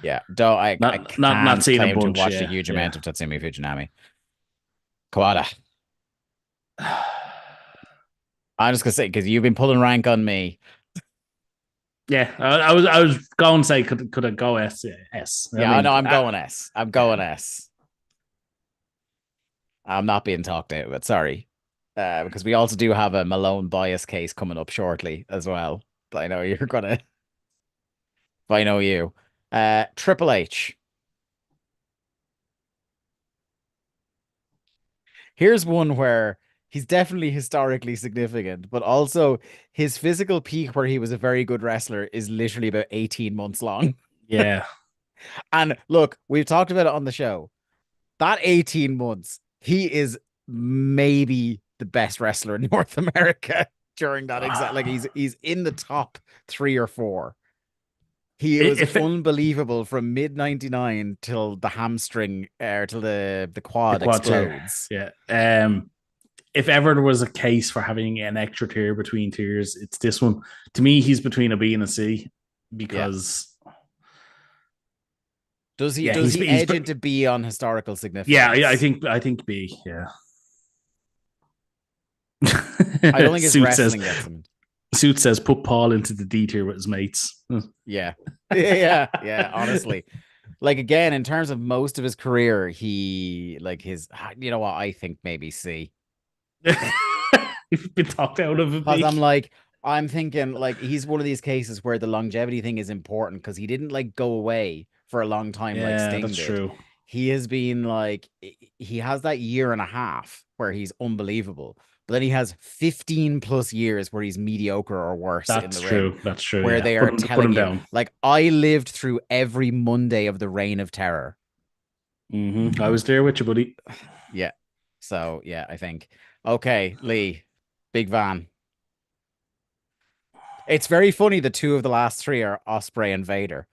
A: Yeah, though I
B: Not
A: can't
B: seeing a
A: claim to have
B: bunch.
A: watched a
B: Yeah,
A: huge
B: yeah.
A: amount of Tatsumi Fujinami. Kawada. I'm just gonna say because you've been pulling rank on me.
B: Yeah, I was going to say could I go S? I
A: Yeah, I
B: mean,
A: know I'm going S. I'm
B: yeah,
A: going S. I'm not being talked out of it. Sorry, because we also do have a Malone bias case coming up shortly as well. But I know you're gonna. If I know you, Triple H. Here's one where he's definitely historically significant, but also his physical peak where he was a very good wrestler is literally about 18 months long.
B: yeah.
A: And look, we've talked about it on the show. That 18 months, he is maybe the best wrestler in North America during that exact like he's in the top 3 or 4. He was
B: If it,
A: unbelievable from mid 99 till the hamstring till the
B: the
A: quad
B: quad tier,
A: explodes.
B: yeah. If ever there was a case for having an extra tier between tiers, it's this one. To me, he's between a B and a C
A: Yeah.
B: because
A: Does he
B: yeah,
A: does
B: he's
A: he
B: he's
A: edge into B on historical
B: yeah.
A: significance?
B: I think B. Yeah.
A: I don't think his
B: Suit says
A: wrestling gets him.
B: Suit says put Paul into the D tier with his mates.
A: Yeah. Yeah, yeah, honestly. Like again, in terms of most of his career, he like his you know what, I think maybe C.
B: You've been talked out of a
A: Because
B: B.
A: I'm thinking like he's one of these cases where the longevity thing is important because he didn't like go away for a long time like
B: Yeah,
A: Sting
B: that's
A: did.
B: true.
A: He has been like he has that year and a half where he's unbelievable, but then he has 15 plus years where he's mediocre or worse in
B: That's
A: the ring,
B: true. That's true.
A: where
B: Yeah,
A: they are
B: put
A: telling
B: him
A: you
B: down.
A: like I lived through every Monday of the Reign of Terror.
B: I was there with you, buddy.
A: Yeah. So yeah, I think. Okay, Lee, Big Van. It's very funny the two of the last three are Osprey and Vader.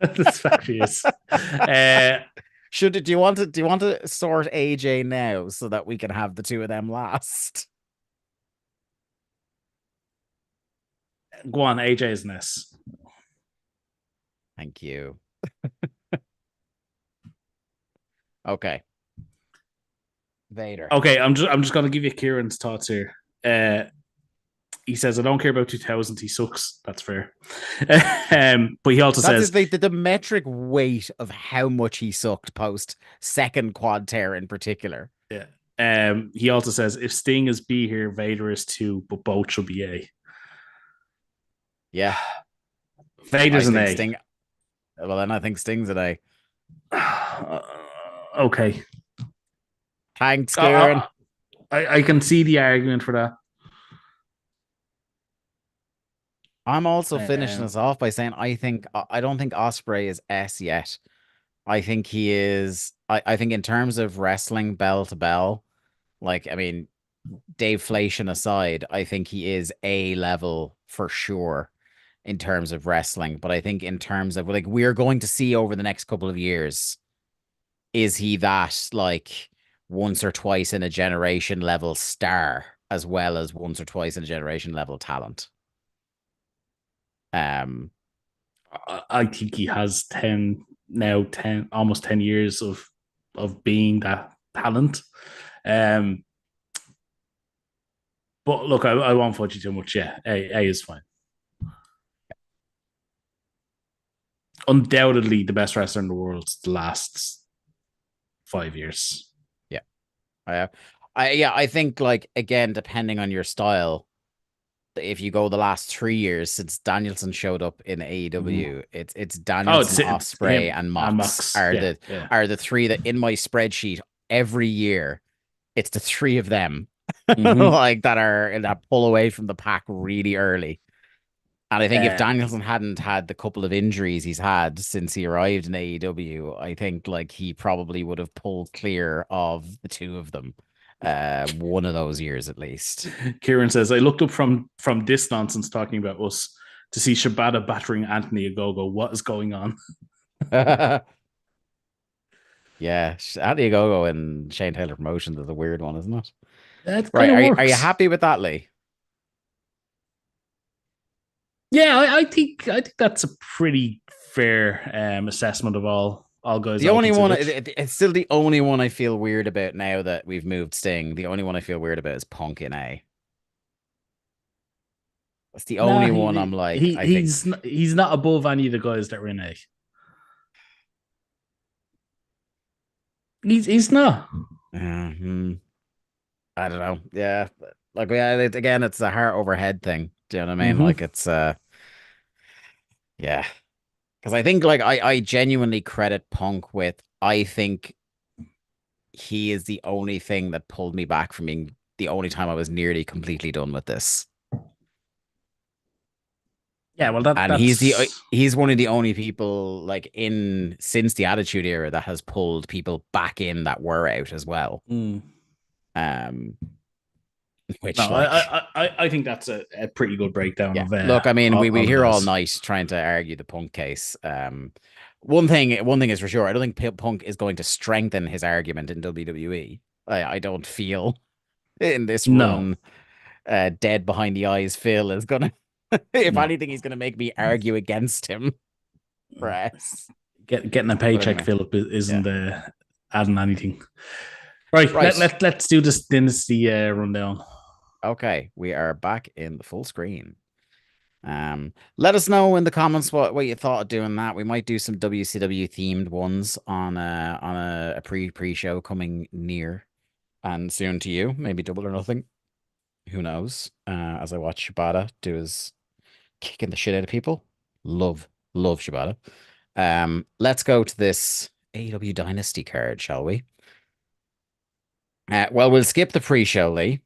B: This actually is. Uh,
A: Do you want to sort AJ now so that we can have the two of them last?
B: Go on, AJ's Ness.
A: Thank you. Okay. Vader.
B: Okay, I'm just gonna give you Kieran's thoughts here. Uh, he says, I don't care about 2000s. He sucks. That's fair. But he also
A: That's
B: says,
A: his, the metric weight of how much he sucked post second quad tear in particular.
B: yeah. He also says, if Sting is B here, Vader is 2, but both should be A.
A: Yeah. I
B: Vader's an
A: think
B: A.
A: Sting. Well, then I think Sting's an A.
B: Okay.
A: Thanks, Kieran.
B: Uh, I can see the argument for that.
A: I'm also finishing
B: Um,
A: this off by saying I don't think Osprey is S yet. I think he is. I think in terms of wrestling bell to bell, like I mean, Dave Flation aside, I think he is A level for sure in terms of wrestling. But I think in terms of like we're going to see over the next couple of years, is he that like once or twice in a generation level star as well as once or twice in a generation level talent? Um,
B: I think he has 10 now, 10 almost 10 years of being that talent. Um, but look, I won't fudge you too much. Yeah, A is fine. Undoubtedly the best wrestler in the world the last 5 years.
A: yeah, I, I think like again, depending on your style, if you go the last 3 years since Danielson showed up in
B: Mm-hmm.
A: AEW, it's
B: Oh,
A: Danielson,
B: it's
A: Osprey,
B: him
A: and
B: and
A: Mox
B: Max. Yeah, yeah.
A: are the three that in my spreadsheet every year. It's the three of them
B: Mm-hmm.
A: like that pull away from the pack really early. And I think if
B: Uh,
A: Danielson hadn't had the couple of injuries he's had since he arrived in AEW, I think like he probably would have pulled clear of the two of them, one of those years at least.
B: Kieran says, I looked up from this nonsense talking about us to see Shibata battering Anthony Ogogo. What is going on?
A: Yeah, Andy Ogogo and Shane Taylor Promotions is a weird one, isn't it?
B: It
A: Right,
B: kind of
A: are you
B: works.
A: happy with that, Lee?
B: Yeah, I think that's a pretty fair assessment of all guys
A: The
B: all
A: only one,
B: considered.
A: it's still the only one I feel weird about now that we've moved Sting. The only one I feel weird about is Punk in A. That's the
B: Nah,
A: only one I'm like, I think.
B: he's not above any of the guys that were in A. He's not.
A: Mhm. I don't know. Yeah, like yeah, again, it's a heart over head thing. Do you know what I mean?
B: Mm-hmm.
A: Like it's yeah. Because I think like I genuinely credit Punk with I think he is the only thing that pulled me back from being the only time I was nearly completely done with this.
B: Yeah, well
A: And
B: that's
A: he's one of the only people like in since the Attitude Era that has pulled people back in that were out as well.
B: mm.
A: Um,
B: No,
A: which like
B: I think that's a pretty good breakdown
A: yeah,
B: of
A: look, I mean, we
B: all the
A: here all
B: guys.
A: night trying to argue the Punk case. One thing is for sure, I don't think Punk is going to strengthen his argument in WWE. I don't feel in this
B: No,
A: run, dead behind the eyes. Phil is gonna, if
B: no.
A: anything, he's gonna make me argue against him. Press.
B: Getting a
A: But
B: paycheck,
A: anyway,
B: Philip, isn't
A: yeah.
B: adding anything. Right,
A: Right.
B: let's do this dynasty rundown.
A: Okay, we are back in the full screen. Let us know in the comments what you thought of doing that. We might do some WCW themed ones on a pre show coming near and soon to you. Maybe Double or Nothing. Who knows? As I watch Shibata do his kicking the shit out of people. Love Shibata. Let's go to this AEW Dynasty card, shall we? Well, we'll skip the pre-show, Lee,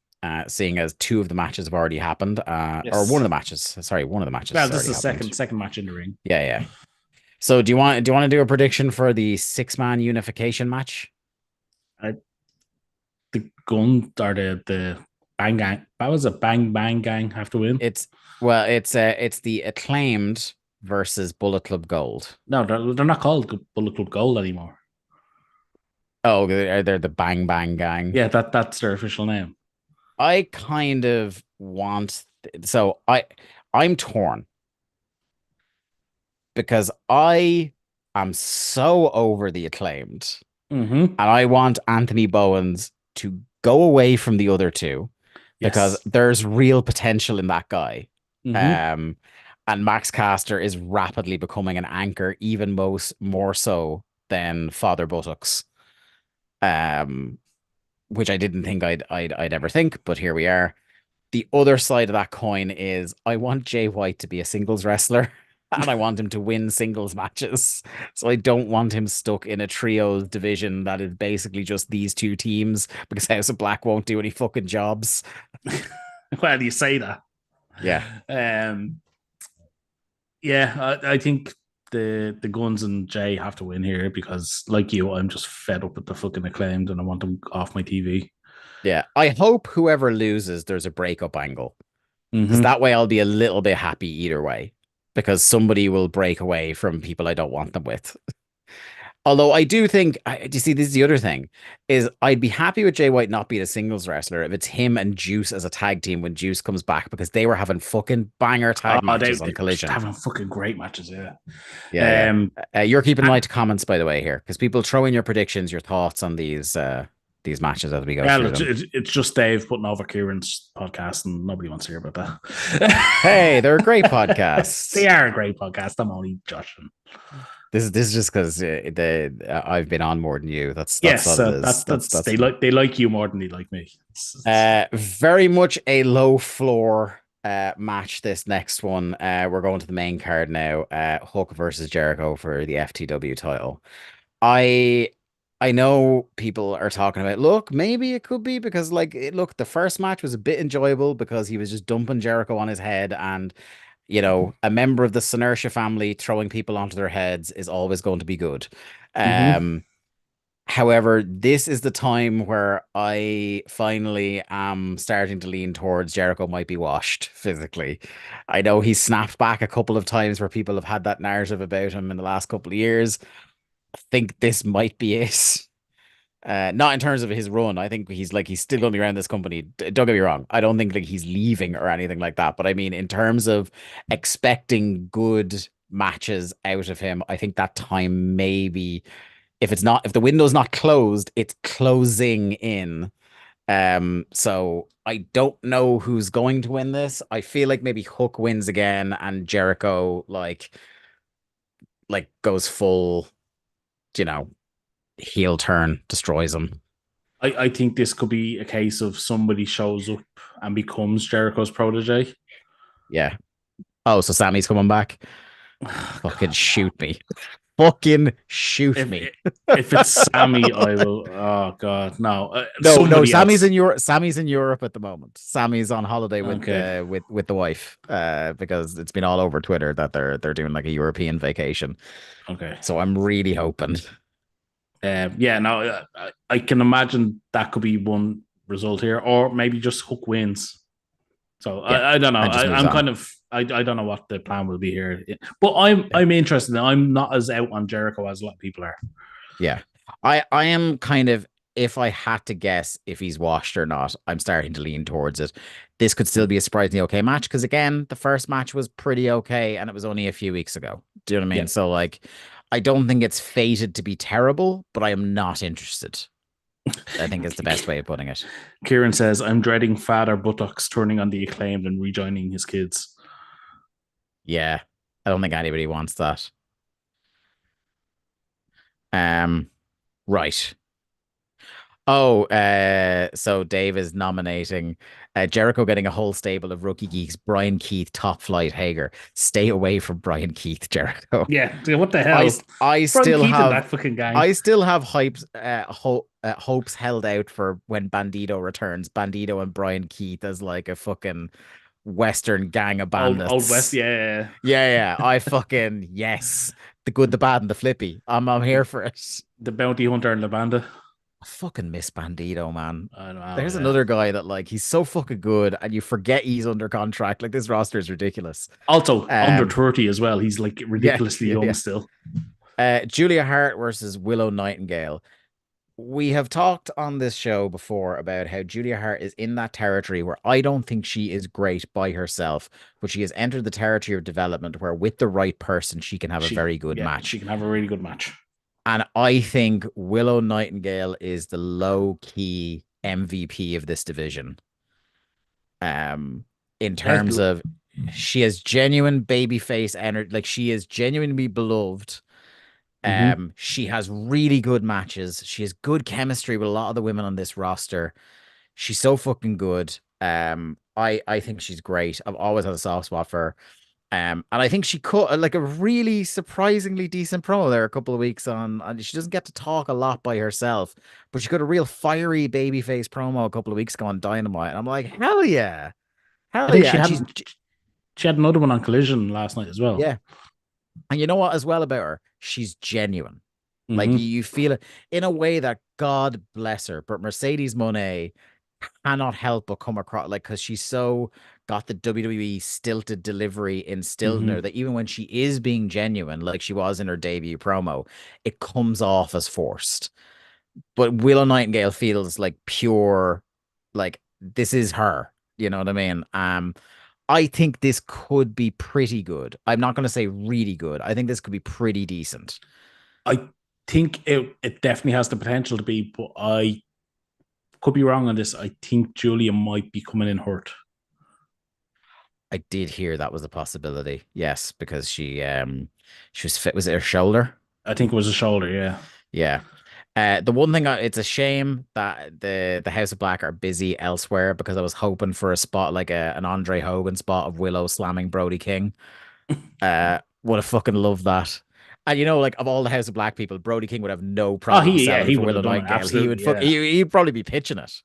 A: seeing as two of the matches have already happened, or one of
B: Yes.
A: the matches. Sorry, one of the matches
B: Well,
A: has
B: this is
A: already
B: the
A: happened.
B: second match in the ring.
A: Yeah, yeah. So do you want to do a prediction for the six-man unification match?
B: I, the gun or the bang gang. That was a bang bang gang have to win.
A: It's it's the acclaimed versus Bullet Club Gold.
B: No, they're not called Bullet Club Gold anymore.
A: Oh, they're the Bang Bang Gang.
B: Yeah, that's their official name.
A: I kind of want so I'm torn because I am so over the acclaimed.
B: Mm-hmm.
A: And I want Anthony Bowens to go away from the other two because
B: Yes.
A: there's real potential in that guy.
B: Mm-hmm.
A: Um, and Max Caster is rapidly becoming an anchor, even most more so than Father Buttocks. Um, which I didn't think I'd ever think, but here we are. The other side of that coin is I want Jay White to be a singles wrestler and I want him to win singles matches. So I don't want him stuck in a trios division that is basically just these two teams because House of Black won't do any fucking jobs.
B: Well, you say that.
A: Yeah.
B: Um, yeah, I think the Guns and Jay have to win here because, like you, I'm just fed up with the fucking acclaimed and I want them off my TV.
A: Yeah. I hope whoever loses, there's a breakup angle because
B: Mm-hmm.
A: that way I'll be a little bit happy either way because somebody will break away from people I don't want them with. Although I do think, do you see, this is the other thing, is I'd be happy with Jay White not being a singles wrestler if it's him and Juice as a tag team when Juice comes back because they were having fucking banger tag
B: Oh,
A: matches
B: they
A: on
B: were just
A: Collision.
B: having fucking great matches, yeah.
A: Yeah, yeah.
B: Um,
A: You're keeping
B: and,
A: light to comments, by the way, here because people throw in your predictions, your thoughts on these matches as we go
B: well,
A: through them.
B: it's just Dave putting over Kieran's podcast, and nobody wants to hear about that.
A: Hey, they're a great
B: They
A: podcast.
B: are a great podcast. I'm only joshing.
A: This is just because I've been on more than you. That's
B: Yes,
A: all it is.
B: that's
A: That's
B: they like you more than they like me.
A: very much a low floor match. This next one, we're going to the main card now. Hook versus Jericho for the FTW title. I I know people are talking about, look, maybe it could be because look, the first match was a bit enjoyable because he was just dumping Jericho on his head and A member of the Sanersha family throwing people onto their heads is always going to be good.
B: Mm-hmm.
A: Um, However, this is the time where I finally am starting to lean towards Jericho might be washed physically. I know he's snapped back a couple of times where people have had that narrative about him in the last couple of years. I think this might be it. Not in terms of his run. I think he's still going to be around this company. Don't get me wrong. I don't think like he's leaving or anything like that. But I mean, in terms of expecting good matches out of him, I think that time maybe if the window's not closed, it's closing in. So I don't know who's going to win this. I feel like maybe Hook wins again and Jericho like goes full, you know, heel turn, destroys him.
B: I think this could be a case of somebody shows up and becomes Jericho's protege.
A: Yeah. Oh, so Sammy's coming back. Fucking
B: God,
A: shoot me. Fucking shoot
B: if
A: me.
B: if it's Sammy, I will. Oh God, no,
A: No,
B: somebody else.
A: Sammy's in Europe at the moment. Sammy's on holiday with
B: Okay,
A: the wife, because it's been all over Twitter that they're doing like a European vacation.
B: okay.
A: So I'm really hoping.
B: Yeah, no, I can imagine that could be one result here, or maybe just Hook wins. So
A: Yeah,
B: I don't know.
A: and just moves
B: I'm
A: on.
B: kind of I don't know what the plan will be here, but I'm
A: Yeah.
B: I'm interested. I'm not as out on Jericho as a lot of people are.
A: Yeah. I am kind of, if I had to guess if he's washed or not, I'm starting to lean towards it. This could still be a surprisingly okay match because again, the first match was pretty okay and it was only a few weeks ago. Do you know what I mean?
B: Yeah.
A: So like I don't think it's fated to be terrible, but I am not interested. I think is the best way of putting it.
B: Kieran says, I'm dreading father buttocks turning on the acclaimed and rejoining his kids.
A: Yeah. I don't think anybody wants that. Um, right. Oh, so Dave is nominating Jericho getting a whole stable of rookie geeks, Brian Keith, Top Flight Hager. Stay away from Brian Keith, Jericho.
B: Yeah, what the
A: I
B: hell?
A: I
B: Brian
A: still
B: Keith and
A: have
B: that fucking gang.
A: I still have hopes held out for when Bandito returns. Bandito and Brian Keith as like a fucking Western gang of
B: Old West,
A: bandits.
B: yeah.
A: Yeah. I fucking yes. The good, the bad, and the flippy. I'm here for it.
B: The bounty hunter and the banda.
A: I fucking miss Bandito, man.
B: I know,
A: There's
B: yeah.
A: another guy that like he's so fucking good and you forget he's under contract. Like this roster is ridiculous.
B: Also, under
A: Um
B: 30 as well. He's like
A: yeah,
B: ridiculously
A: yeah,
B: young
A: yeah.
B: still.
A: Julia Hart versus Willow Nightingale. We have talked on this show before about how Julia Hart is in that territory where I don't think she is great by herself, but she has entered the territory of development where with the right person she can have a very good
B: She
A: match.
B: can have a really good match.
A: And I think Willow Nightingale is the low key MVP of this division. In
B: Yeah,
A: terms of she has genuine babyface energy, like she is genuinely beloved.
B: mm-hmm.
A: She has really good matches. She has good chemistry with a lot of the women on this roster. She's so fucking good. I think she's great. I've always had a soft spot for her. And I think she cut like a really surprisingly decent promo there a couple of weeks on. And she doesn't get to talk a lot by herself, but she got a real fiery babyface promo a couple of weeks ago on Dynamite. And I'm like,
B: I
A: hell
B: think
A: yeah! And she's
B: she had another one on Collision last night as well.
A: yeah, and you know what as well about her? She's genuine. Like
B: Mm-hmm.
A: you feel it in a way that God bless her, but Mercedes Monet cannot help but come across like because she's so got the WWE stilted delivery instilled in her
B: Mm-hmm.
A: that even when she is being genuine, like she was in her debut promo, it comes off as forced. But Willow Nightingale feels like pure, like this is her. You know what I mean? I think this could be pretty good. I'm not going to say really good. I think this could be pretty decent.
B: I think it definitely has the potential to be, but I could be wrong on this. I think Julia might be coming in hurt.
A: I did hear that was a possibility. Yes, because she was fit. Was it her shoulder?
B: I think it was a shoulder, yeah.
A: Yeah. The one thing it's a shame that the House of Black are busy elsewhere because I was hoping for a spot like an Andre Hogan spot of Willow slamming Brody King. Would have fucking loved that. And like of all the House of Black people, Brody King would have no
B: Oh,
A: problem
B: he
A: selling for
B: would
A: Willow
B: have done it
A: Nightingale.
B: absolutely, yeah.
A: He'd probably be pitching it.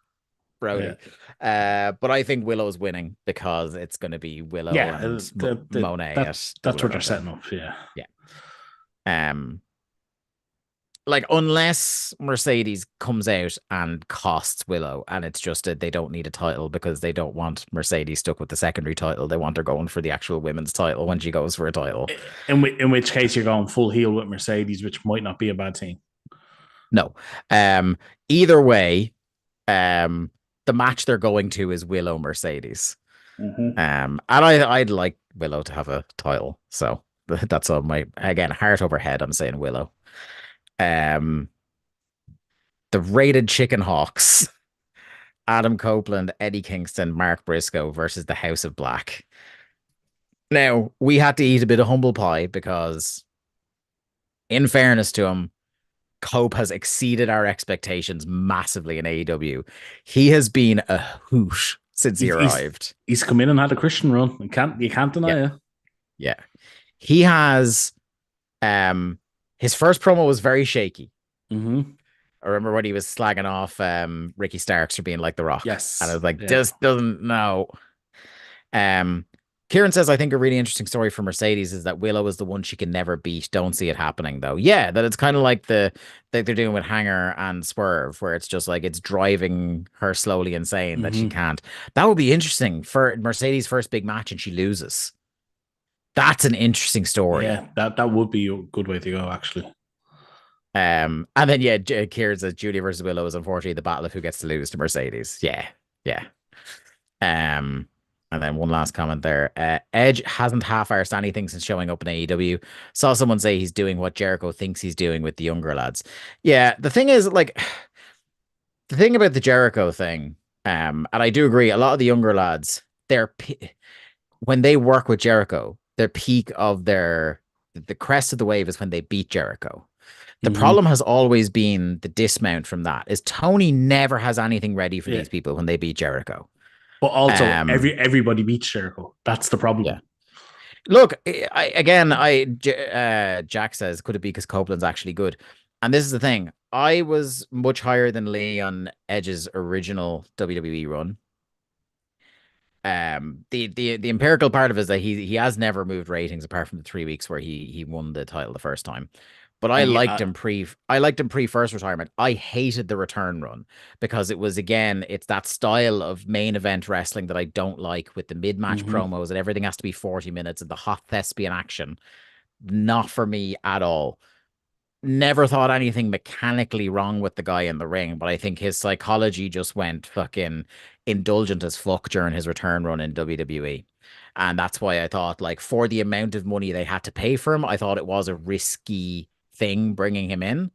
B: Yeah,
A: Brody. But I think Willow's winning because it's going to be Willow
B: yeah.
A: and Monet at Double
B: That's
A: or
B: what they're
A: Nothing.
B: setting up. Yeah.
A: Yeah. Um, like unless Mercedes comes out and costs Willow, and it's just that they don't need a title because they don't want Mercedes stuck with the secondary title. They want her going for the actual women's title when she goes for a title.
B: In which case you're going full heel with Mercedes, which might not be a bad thing.
A: No. Um, either way, um, the match they're going to is Willow Mercedes.
B: Mm-hmm.
A: And I'd like Willow to have a title. So that's on my again, heart over head, I'm saying Willow. Um, the rated Chicken Hawks, Adam Copeland, Eddie Kingston, Mark Briscoe versus the House of Black. Now, we had to eat a bit of humble pie because, in fairness to him, Cope has exceeded our expectations massively in AEW. He has been a hoot since he
B: He's, he's
A: arrived.
B: he's come in and had a Christian run. You can't
A: Yeah,
B: deny it.
A: yeah. He has his first promo was very shaky.
B: Mm-hmm.
A: I remember when he was slagging off Ricky Starks for being like The Rock. And I
B: Yes.
A: was like,
B: Yeah.
A: this doesn't know. Um, Kieran says, I think a really interesting story for Mercedes is that Willow is the one she can never beat. Don't see it happening though. Yeah, that it's kind of like the that they're doing with Hanger and Swerve, where it's just like it's driving her slowly insane that she
B: Mm-hmm.
A: can't. That would be interesting for Mercedes' first big match and she loses. That's an interesting story.
B: Yeah, that would be a good way to go, actually.
A: And then yeah, Kieran says Julia versus Willow is unfortunately the battle of who gets to lose to Mercedes. Yeah, yeah. Um, and then one last comment there. Edge hasn't half-arsed anything since showing up in AEW. Saw someone say he's doing what Jericho thinks he's doing with the younger lads. Yeah, the thing is, like, the thing about the Jericho thing, and I do agree, a lot of the younger lads, when they work with Jericho, their peak of the crest of the wave is when they beat Jericho. The
B: Mm-hmm.
A: problem has always been the dismount from that. Is Tony never has anything ready for
B: Yeah,
A: these people when they beat Jericho.
B: but also
A: Um,
B: everybody beats Jericho. That's the
A: yeah.
B: problem.
A: Look, Jack says, could it be because Copeland's actually good? And this is the thing. I was much higher than Lee on Edge's original WWE run. The empirical part of it is that he has never moved ratings apart from the 3 weeks where he won the title the first time. But
B: Yeah,
A: I liked him pre first retirement. I hated the return run because it was again, it's that style of main event wrestling that I don't like with the mid-match
B: mm-hmm.
A: promos and everything has to be 40 minutes and the hot thespian action. Not for me at all. Never thought anything mechanically wrong with the guy in the ring, but I think his psychology just went fucking indulgent as fuck during his return run in WWE. And that's why I thought, like, for the amount of money they had to pay for him, I thought it was a risky thing bringing him in.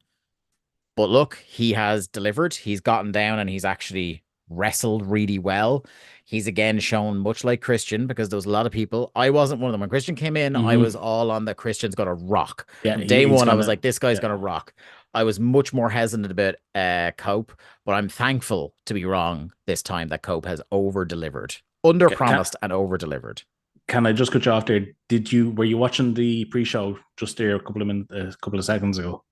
A: But look, he has delivered. He's gotten down and he's actually wrestled really well. He's again shown much like Christian because there was a lot of people. I wasn't one of them. When Christian came in, I was
B: Mm-hmm.
A: all on that Christian's gonna rock.
B: Yeah,
A: From day
B: he's
A: one, I was
B: gonna.
A: like, this guy's
B: Yeah.
A: gonna rock. I was much more hesitant about Cope, but I'm thankful to be wrong this time that Cope has over delivered, under
B: Can,
A: promised and over delivered.
B: can I just cut you off there? Were you watching the pre-show just there a couple of seconds ago?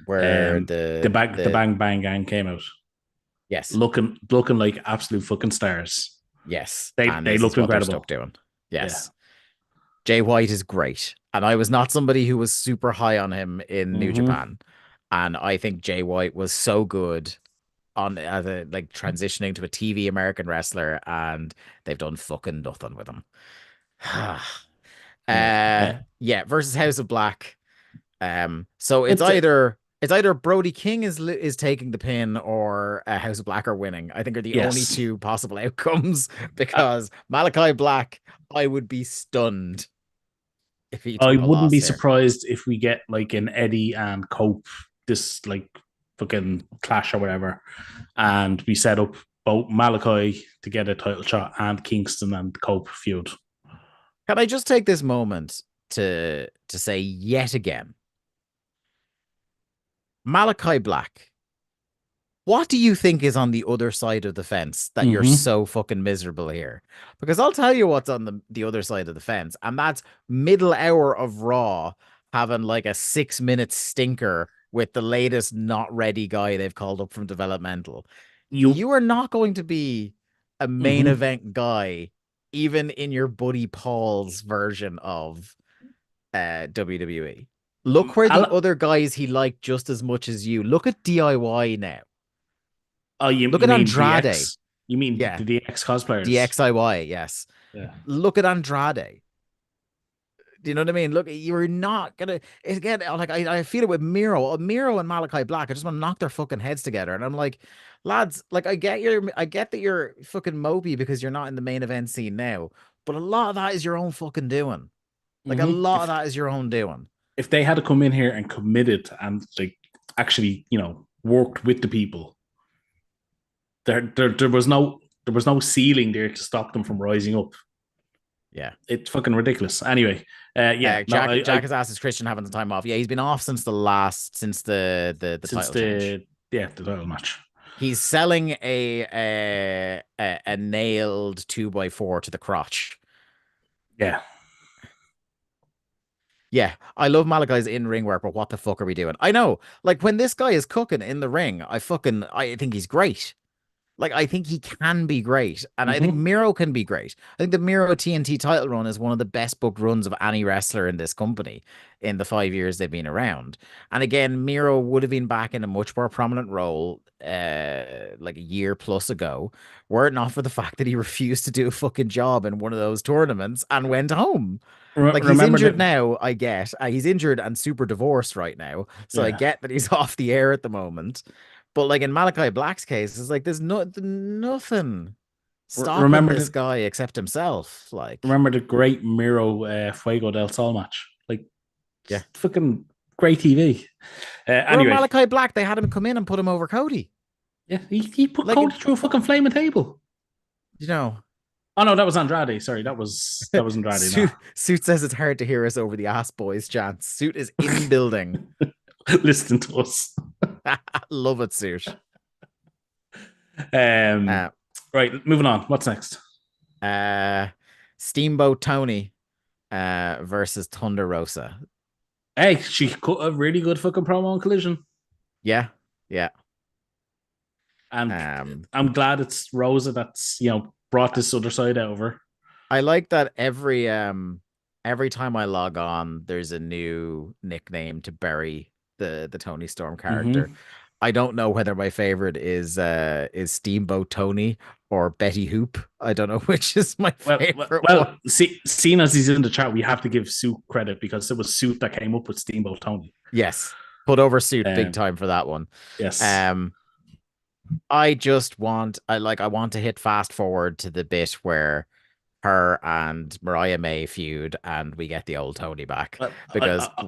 A: Where
B: The
A: the
B: Bang Bang Gang came out,
A: yes,
B: looking like absolute fucking stars.
A: yes, and
B: They
A: this is
B: looked
A: what they're
B: incredible.
A: stuck doing.
B: Yeah.
A: Yes. Jay White is great. And I was not somebody who was super high on him in New
B: Mm-hmm.
A: Japan. And I think Jay White was so good on as a like transitioning to a TV American wrestler, and they've done fucking nothing with him.
B: Yeah.
A: Yeah, versus House of Black. So
B: It's
A: it's either Brody King is taking the pin or House of Black are winning. I think are the only
B: yes.
A: two possible outcomes
B: I,
A: because Malachi Black, I would be stunned if he
B: I
A: took a
B: wouldn't
A: loss
B: be
A: here.
B: surprised if we get like an Eddie and Cope this like fucking clash or whatever, and we set up both Malachi to get a title shot and Kingston and Cope feud.
A: Can I just take this moment to say yet again, Malachi Black, what do you think is on the other side of the fence that you're
B: Mm-hmm.
A: so fucking miserable here? Because I'll tell you what's on the other side of the fence, and that's middle hour of Raw having like a 6 minute stinker with the latest not ready guy they've called up from developmental.
B: You,
A: You are not going to be a main
B: mm-hmm.
A: event guy, even in your buddy Paul's version of WWE. Look where the other guys he liked just as much as you. Look at DIY now.
B: Oh,
A: Look
B: you
A: at
B: mean
A: Andrade.
B: DX? You mean
A: Yeah,
B: the DX cosplayers?
A: DXIY, yes.
B: Yeah.
A: Look at Andrade. Do you know what I mean? Look, you're not gonna again. Like I feel it with Miro and Malachi Black. I just want to knock their fucking heads together. And I'm like, lads, like I get that you're fucking mopey because you're not in the main event scene now. But a lot of that is your own fucking doing. Like a
B: Mm-hmm.
A: lot of that is your own doing.
B: If they had to come in here and committed and like actually, worked with the people, there was no ceiling there to stop them from rising up.
A: Yeah.
B: It's fucking ridiculous. Anyway, yeah, no,
A: Jack has asked is Christian having some time off. Yeah, he's been off since the
B: since
A: title change.
B: the title match.
A: He's selling a nailed 2x4 to the crotch.
B: Yeah,
A: Yeah, I love Malachi's in-ring work, but what the fuck are we doing? I know, like when this guy is cooking in the ring, I think he's great. Like I think he can be great, and I think
B: mm-hmm.
A: Miro can be great. I think the Miro TNT title run is one of the best booked runs of any wrestler in this company in the 5 years they've been around. And again, Miro would have been back in a much more prominent role, like a year plus ago, were it not for the fact that he refused to do a fucking job in one of those tournaments and went home. Like he's
B: Remember
A: injured
B: that?
A: now, I get. He's injured and super divorced right now, so I
B: Yeah,
A: get that he's off the air at the moment. But like in Malachi Black's case, it's like there's nothing stopping
B: remember
A: this
B: the
A: guy except himself. Like,
B: remember the great Miro Fuego del Sol match. Like,
A: yeah.
B: fucking great TV.
A: Or
B: Anyway,
A: Malachi Black, they had him come in and put him over Cody.
B: yeah, he put
A: Like,
B: Cody through a fucking flaming table.
A: you know,
B: Oh no, that was Andrade. Sorry, that was Andrade. Nah,
A: Suit says it's hard to hear us over the ass boys chant. Suit is in building.
B: listen to us.
A: Love it, Suit.
B: Um,
A: Uh,
B: right, moving on. What's next?
A: uh, Steamboat Tony versus Thunder Rosa.
B: Hey, she cut a really good fucking promo on Collision,
A: Yeah, yeah.
B: and
A: Um,
B: I'm glad it's Rosa that's brought this other side over.
A: I like that every time I log on, there's a new nickname to bury the Tony Storm character.
B: Mm-hmm.
A: I don't know whether my favorite is Steamboat Tony or Betty Hoop. I don't know which is my favorite one.
B: Seeing as he's in the chat, we have to give Suit credit because it was Suit that came up with Steamboat Tony.
A: Yes. Put over Suit big
B: Um,
A: time for that one.
B: yes.
A: Um I want to hit fast forward to the bit where her and Mariah May feud and we get the old Tony back
B: I,
A: because
B: I,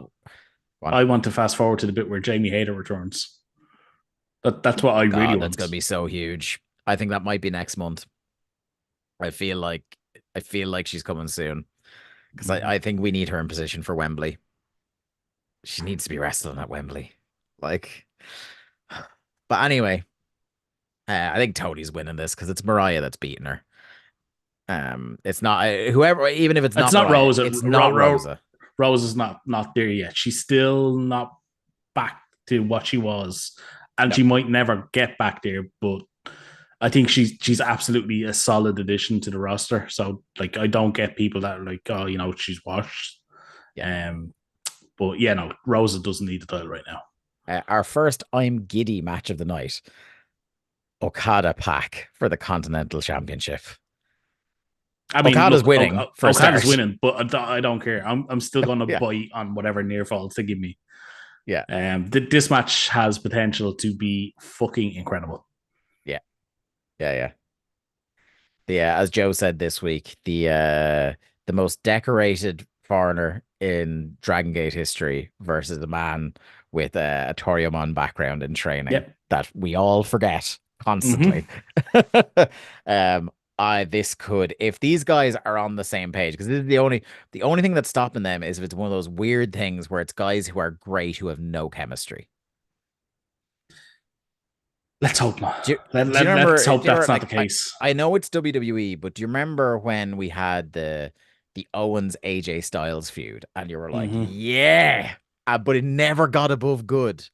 A: one,
B: I want to fast forward to the bit where Jamie Hayter returns. That's what I really
A: God, that's
B: want.
A: gonna be so huge. I think that might be next month. I feel like I feel like she's coming soon because I think we need her in position for Wembley. She needs to be wrestling at Wembley. Like, but anyway, I think Tony's winning this because it's Mariah that's beating her. It's not whoever, even if it's
B: It's
A: not
B: not
A: Mariah,
B: Rosa.
A: it's not Rosa.
B: Rosa's not there yet. She's still not back to what she was, and
A: No,
B: she might never get back there. But I think she's absolutely a solid addition to the roster. So like, I don't get people that are like, oh, she's washed.
A: yeah.
B: Um, but yeah, no, Rosa doesn't need the title right now.
A: Our first I'm Giddy match of the night. Okada pack for the Continental Championship.
B: I mean,
A: Okada's
B: look,
A: winning for a
B: Okada's
A: start.
B: winning, but I don't care. I'm still going to
A: Yeah,
B: bite on whatever near falls they give me.
A: yeah,
B: This match has potential to be fucking incredible.
A: yeah, yeah. Yeah, as Joe said this week, the most decorated foreigner in Dragon Gate history versus a man with a Toriumon background in training
B: Yep.
A: that we all forget
B: Mm-hmm.
A: constantly. This could, if these guys are on the same page, because this is the only thing that's stopping them is if it's one of those weird things where it's guys who are great who have no chemistry.
B: Let's hope not.
A: Do you
B: Let's
A: remember?
B: hope that's not the
A: Like
B: case.
A: I know it's WWE, but do you remember when we had the Owens AJ Styles feud, and you were like,
B: Mm-hmm.
A: yeah, but it never got above good.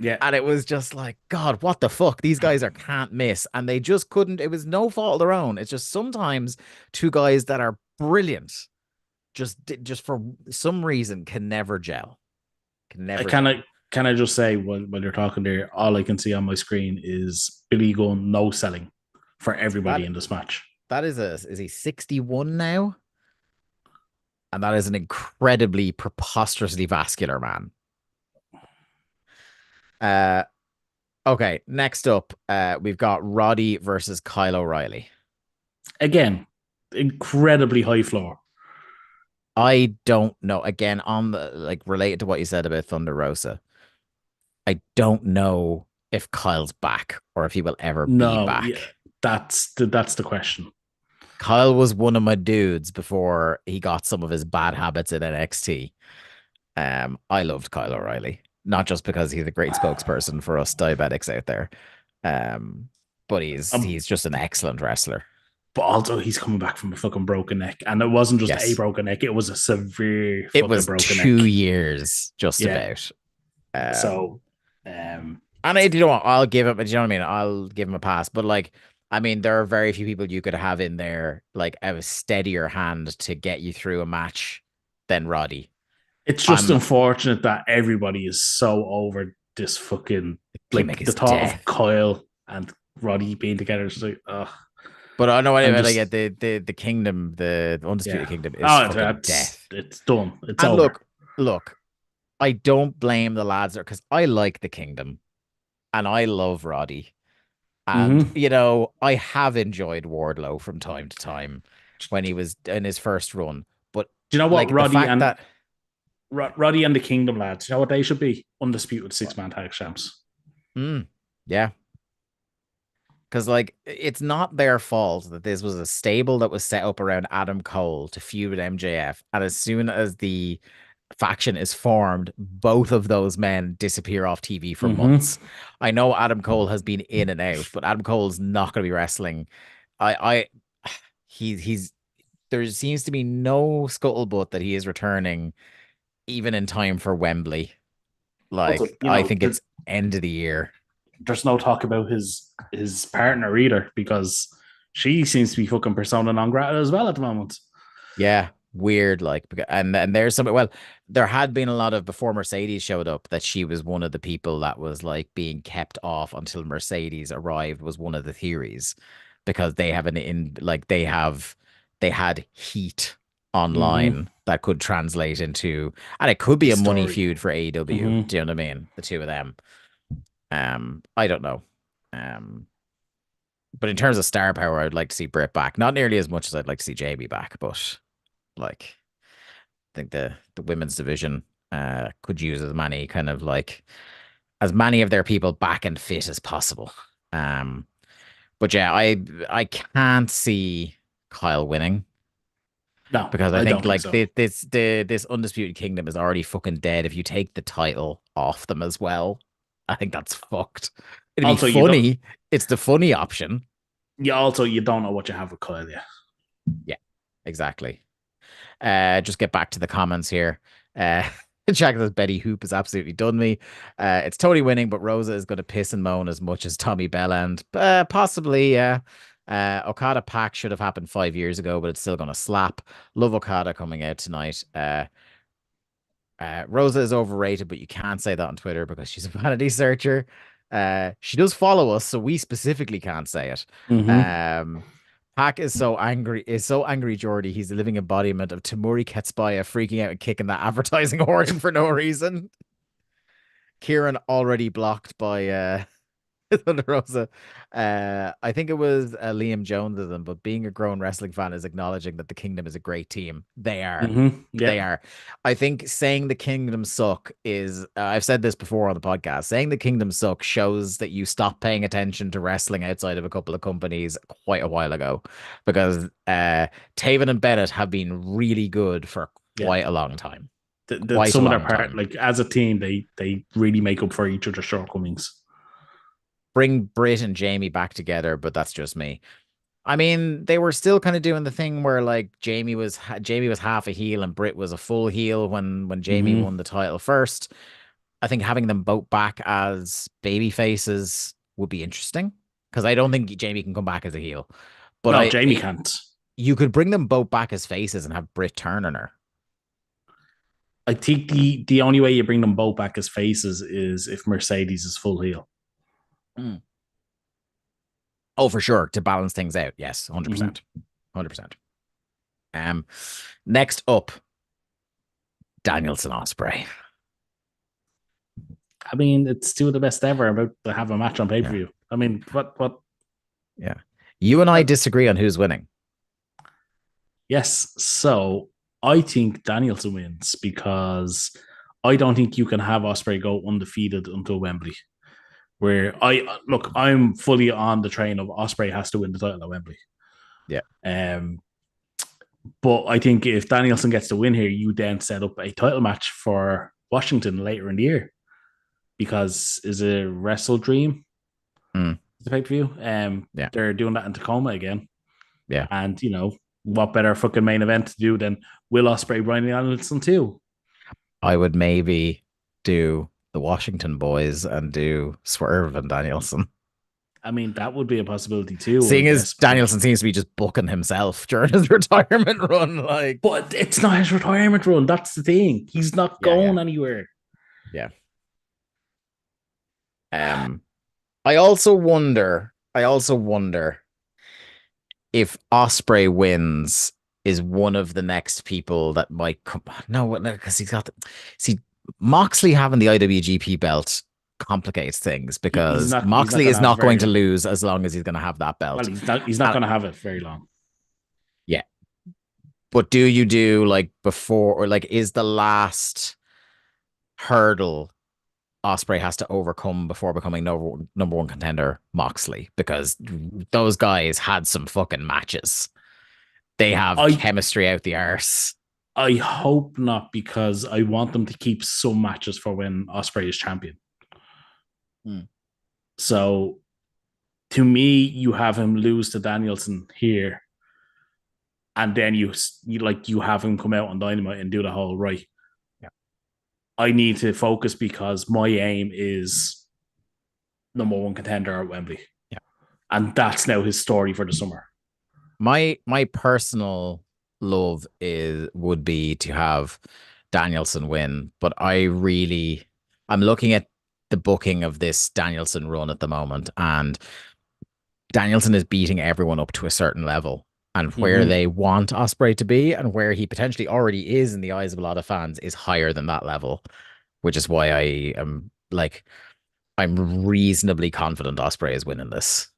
B: Yeah,
A: And it was just like, God, what the fuck? These guys are can't miss. And they just couldn't. It was no fault of their own. It's just sometimes two guys that are brilliant just for some reason can never gel. Can
B: I
A: never
B: kind of
A: gel.
B: can I just say while you're talking there, all I can see on my screen is Billy going no selling for everybody
A: That
B: in this match.
A: that is he 61 now? And that is an incredibly preposterously vascular man. Uh okay, next up, we've got Roddy versus Kyle O'Reilly.
B: Again, incredibly high floor.
A: I don't know. Again, on the like related to what you said about Thunder Rosa, I don't know if Kyle's back or if he will ever be
B: No, yeah,
A: back.
B: that's the question.
A: Kyle was one of my dudes before he got some of his bad habits in NXT. I loved Kyle O'Reilly, not just because he's a great spokesperson for us diabetics out there, um, but
B: Um,
A: he's just an excellent wrestler.
B: but also he's coming back from a fucking broken neck, and it wasn't just a
A: Yes,
B: broken neck; it was a severe
A: it
B: fucking
A: was
B: broken neck.
A: 2 years just
B: Yeah.
A: about. Um,
B: So, um,
A: And you know what? I'll give him, you know what I mean? I'll give him a pass. But like, I mean, there are very few people you could have in there, like a steadier hand to get you through a match than Roddy.
B: it's just
A: I'm
B: unfortunate that everybody is so over this fucking
A: the gimmick
B: like the
A: is
B: thought of
A: death.
B: Kyle and Roddy being together. It's like,
A: But I know
B: I'm
A: anyway, like
B: just
A: the kingdom, the undisputed
B: yeah.
A: kingdom is
B: Oh,
A: fucking
B: that's
A: death.
B: it's done. It's
A: And
B: over.
A: look, I don't blame the lads there because I like the kingdom and I love Roddy. And
B: Mm-hmm.
A: you know, I have enjoyed Wardlow from time to time when he was in his first run. But
B: Do you know what
A: like the fact that
B: Roddy and the Kingdom lads? Do you know what they should be? Undisputed six-man tag champs.
A: Mm, yeah, because like it's not their fault that this was a stable that was set up around Adam Cole to feud with MJF, and as soon as the faction is formed, both of those men disappear off TV for
B: Mm-hmm.
A: months. I know Adam Cole has been in and out, but Adam Cole's not going to be wrestling. I, he's there seems to be no scuttlebutt that he is returning even in time for Wembley.
B: Also,
A: Like I think it's end of the year.
B: there's no talk about his partner either because she seems to be fucking persona non grata as well at the moment.
A: Yeah, weird. Like, and there's some. Well, there had been a lot of before Mercedes showed up that she was one of the people that was like being kept off until Mercedes arrived. Was one of the theories because they have they had heat
B: Mm-hmm.
A: online that could translate into, and it could be
B: The
A: a money
B: story.
A: feud for AEW.
B: Mm-hmm.
A: Do you know what I mean? The two of them. I don't know. But in terms of star power, I'd like to see Britt back. Not nearly as much as I'd like to see Jamie back, but like I think the women's division could use as many kind of like as many of their people back and fit as possible. Um, but yeah, I can't see Kyle winning
B: No,
A: because I
B: I
A: think
B: don't think
A: like
B: so.
A: this undisputed kingdom is already fucking dead. If you take the title off them as well, I think that's fucked. It'd be
B: Also, you don't.
A: funny. It's the funny option.
B: You don't know what you have with Kyle yet.
A: Yeah, exactly. Just get back to the comments here. Jack says Betty Hoop has absolutely done me. It's Tony winning, but Rosa is going to piss and moan as much as Tommy Belland. Possibly, yeah. Okada Pack should have happened 5 years ago, but it's still going to slap. Love Okada coming out tonight. Rosa is overrated, but you can't say that on Twitter because she's a vanity searcher. She does follow us, so we specifically can't say it.
B: Mm-hmm.
A: Um, Pac is so angry, Jordy. He's the living embodiment of Tamuri Ketspaya freaking out and kicking that advertising horn for no reason. Kieran already blocked by Thunder Rosa. I think it was Liam Jones of them, but being a grown wrestling fan is acknowledging that the Kingdom is a great team. They are.
B: Mm-hmm.
A: They
B: Yeah.
A: are. I think saying the Kingdom suck is, I've said this before on the podcast, saying the Kingdom suck shows that you stopped paying attention to wrestling outside of a couple of companies quite a while ago because Taven and Bennett have been really good for
B: Yeah.
A: quite a long time.
B: The
A: Quite a
B: some of their
A: long
B: part,
A: time.
B: like as a team, they really make up for each other's shortcomings.
A: Bring Britt and Jamie back together, but that's just me. I mean, they were still kind of doing the thing where like Jamie was half a heel and Britt was a full heel when Jamie
B: Mm-hmm.
A: won the title first. I think having them both back as baby faces would be interesting because I don't think Jamie can come back as a heel. But
B: No, Jamie can't.
A: you could bring them both back as faces and have Britt turn on her.
B: I think the only way you bring them both back as faces is if Mercedes is full heel.
A: Mm. Oh, for sure, to balance things out. Yes, 100%.
B: Mm-hmm.
A: 100%. Next up, Danielson Osprey.
B: I mean, it's two of the best ever about to have a match on pay per
A: Yeah.
B: view. I mean, what?
A: Yeah. You and I disagree on who's winning.
B: Yes. So I think Danielson wins because I don't think you can have Osprey go undefeated until Wembley. Where I'm fully on the train of Osprey has to win the title at Wembley.
A: Yeah.
B: But I think if Danielson gets the win here, you then set up a title match for Washington later in the year. Because is it Wrestle Dream?
A: Mm.
B: The pay per view.
A: Yeah.
B: They're doing that in Tacoma again.
A: Yeah.
B: And what better fucking main event to do than Will Ospreay, Brian Danielson too?
A: I would maybe do the Washington boys and do Swerve and Danielson.
B: I mean, that would be a possibility too, I
A: Seeing as
B: guess.
A: Danielson seems to be just booking himself during his retirement run, like.
B: But it's not his retirement run. That's the thing. He's not going
A: Yeah.
B: anywhere.
A: Yeah. I also wonder if Osprey wins is one of the next people that might come. No, because he's got see Moxley having the IWGP belt complicates things because Moxley is not going to lose as long as he's going to have that belt.
B: Well, he's not going to have it very long.
A: Yeah. But do you do like before or like is the last hurdle Osprey has to overcome before becoming number one contender Moxley? Because those guys had some fucking matches. They have chemistry out the arse.
B: I hope not, because I want them to keep some matches for when Osprey is champion. So to me, you have him lose to Danielson here, and then you have him come out on Dynamite and do the whole right.
A: Yeah.
B: I need to focus because my aim is number one contender at Wembley.
A: Yeah.
B: And that's now his story for the summer.
A: My personal love would be to have Danielson win, but I'm looking at the booking of this Danielson run at the moment, and Danielson is beating everyone up to a certain level, and where they want Osprey to be and where he potentially already is in the eyes of a lot of fans is higher than that level, which is why I'm reasonably confident Osprey is winning this.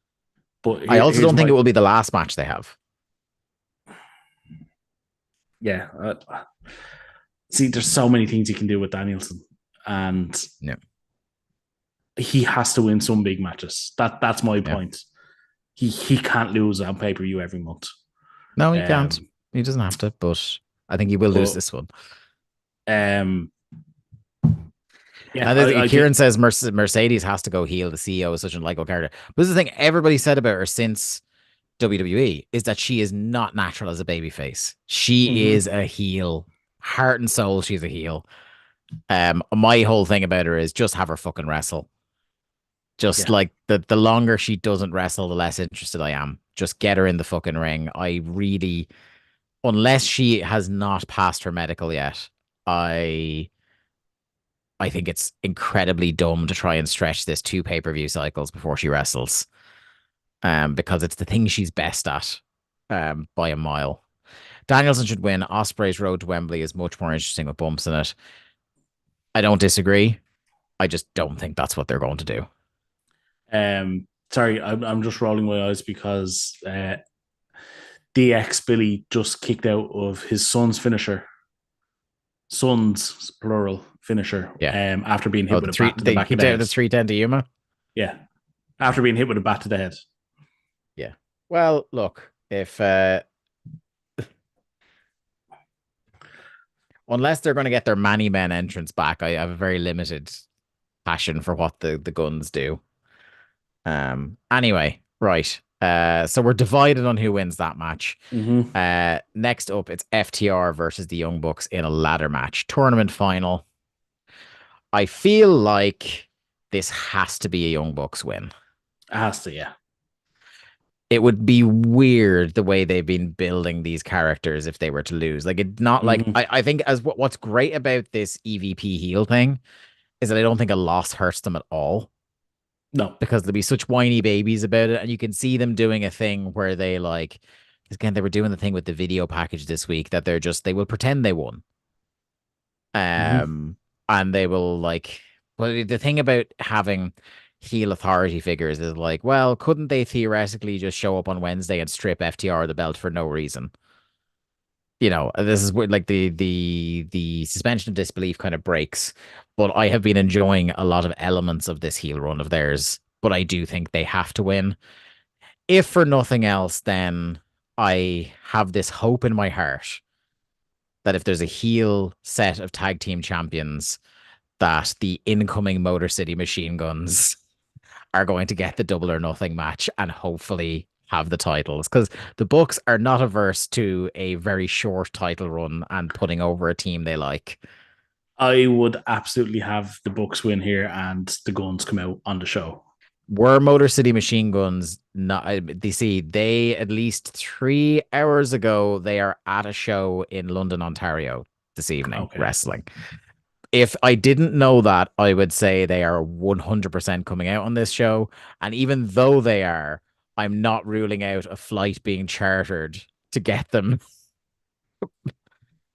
A: But I also don't think it will be the last match they have.
B: Yeah. See, there's so many things you can do with Danielson, and he has to win some big matches. That's my point. He can't lose on pay-per-view every month.
A: No, he can't. He doesn't have to, but I think he will lose this one. Yeah, Kieran says Mercedes has to go heel. The CEO is such an unlikable character. But this is the thing everybody said about her since WWE is that she is not natural as a babyface. She is a heel. Heart and soul, she's a heel. My whole thing about her is just have her fucking wrestle. Just like the longer she doesn't wrestle, the less interested I am. Just get her in the fucking ring. Unless she has not passed her medical yet, I think it's incredibly dumb to try and stretch this 2 pay-per-view cycles before she wrestles. Because it's the thing she's best at, by a mile. Danielson should win. Osprey's road to Wembley is much more interesting with bumps in it. I don't disagree. I just don't think that's what they're going to do.
B: Sorry, I'm just rolling my eyes because DX Billy just kicked out of his son's finisher. Sons, plural, finisher.
A: Yeah.
B: After being hit with a bat to the back of the head.
A: The 310 to Yuma?
B: Yeah. After being hit with a bat to the head.
A: Yeah. Well, look, if unless they're going to get their Manny Men entrance back, I have a very limited passion for what the Guns do. Anyway, right. So we're divided on who wins that match. Next up, it's FTR versus the Young Bucks in a ladder match. Tournament final. I feel like this has to be a Young Bucks win.
B: It has to, yeah.
A: It would be weird the way they've been building these characters if they were to lose. Like it's not like
B: Mm-hmm.
A: I think as what's great about this EVP heel thing is that I don't think a loss hurts them at all
B: No.
A: because they'll be such whiny babies about it, and you can see them doing a thing where they like again they were doing the thing with the video package this week that they will pretend they won.
B: Mm-hmm.
A: Um and they will like but the thing about having heel authority figures is like, well, couldn't they theoretically just show up on Wednesday and strip FTR the belt for no reason? This is where like the suspension of disbelief kind of breaks. But I have been enjoying a lot of elements of this heel run of theirs, but I do think they have to win. If for nothing else, then I have this hope in my heart that if there's a heel set of tag team champions, that the incoming Motor City Machine Guns are going to get the double or nothing match and hopefully have the titles because the Bucks are not averse to a very short title run and putting over a team they like.
B: I would absolutely have the Bucks win here and the Guns come out on the show.
A: Were Motor City Machine Guns not? They at least 3 hours ago they are at a show in London, Ontario this evening
B: Okay.
A: wrestling. If I didn't know that, I would say they are 100% coming out on this show. And even though they are, I'm not ruling out a flight being chartered to get them.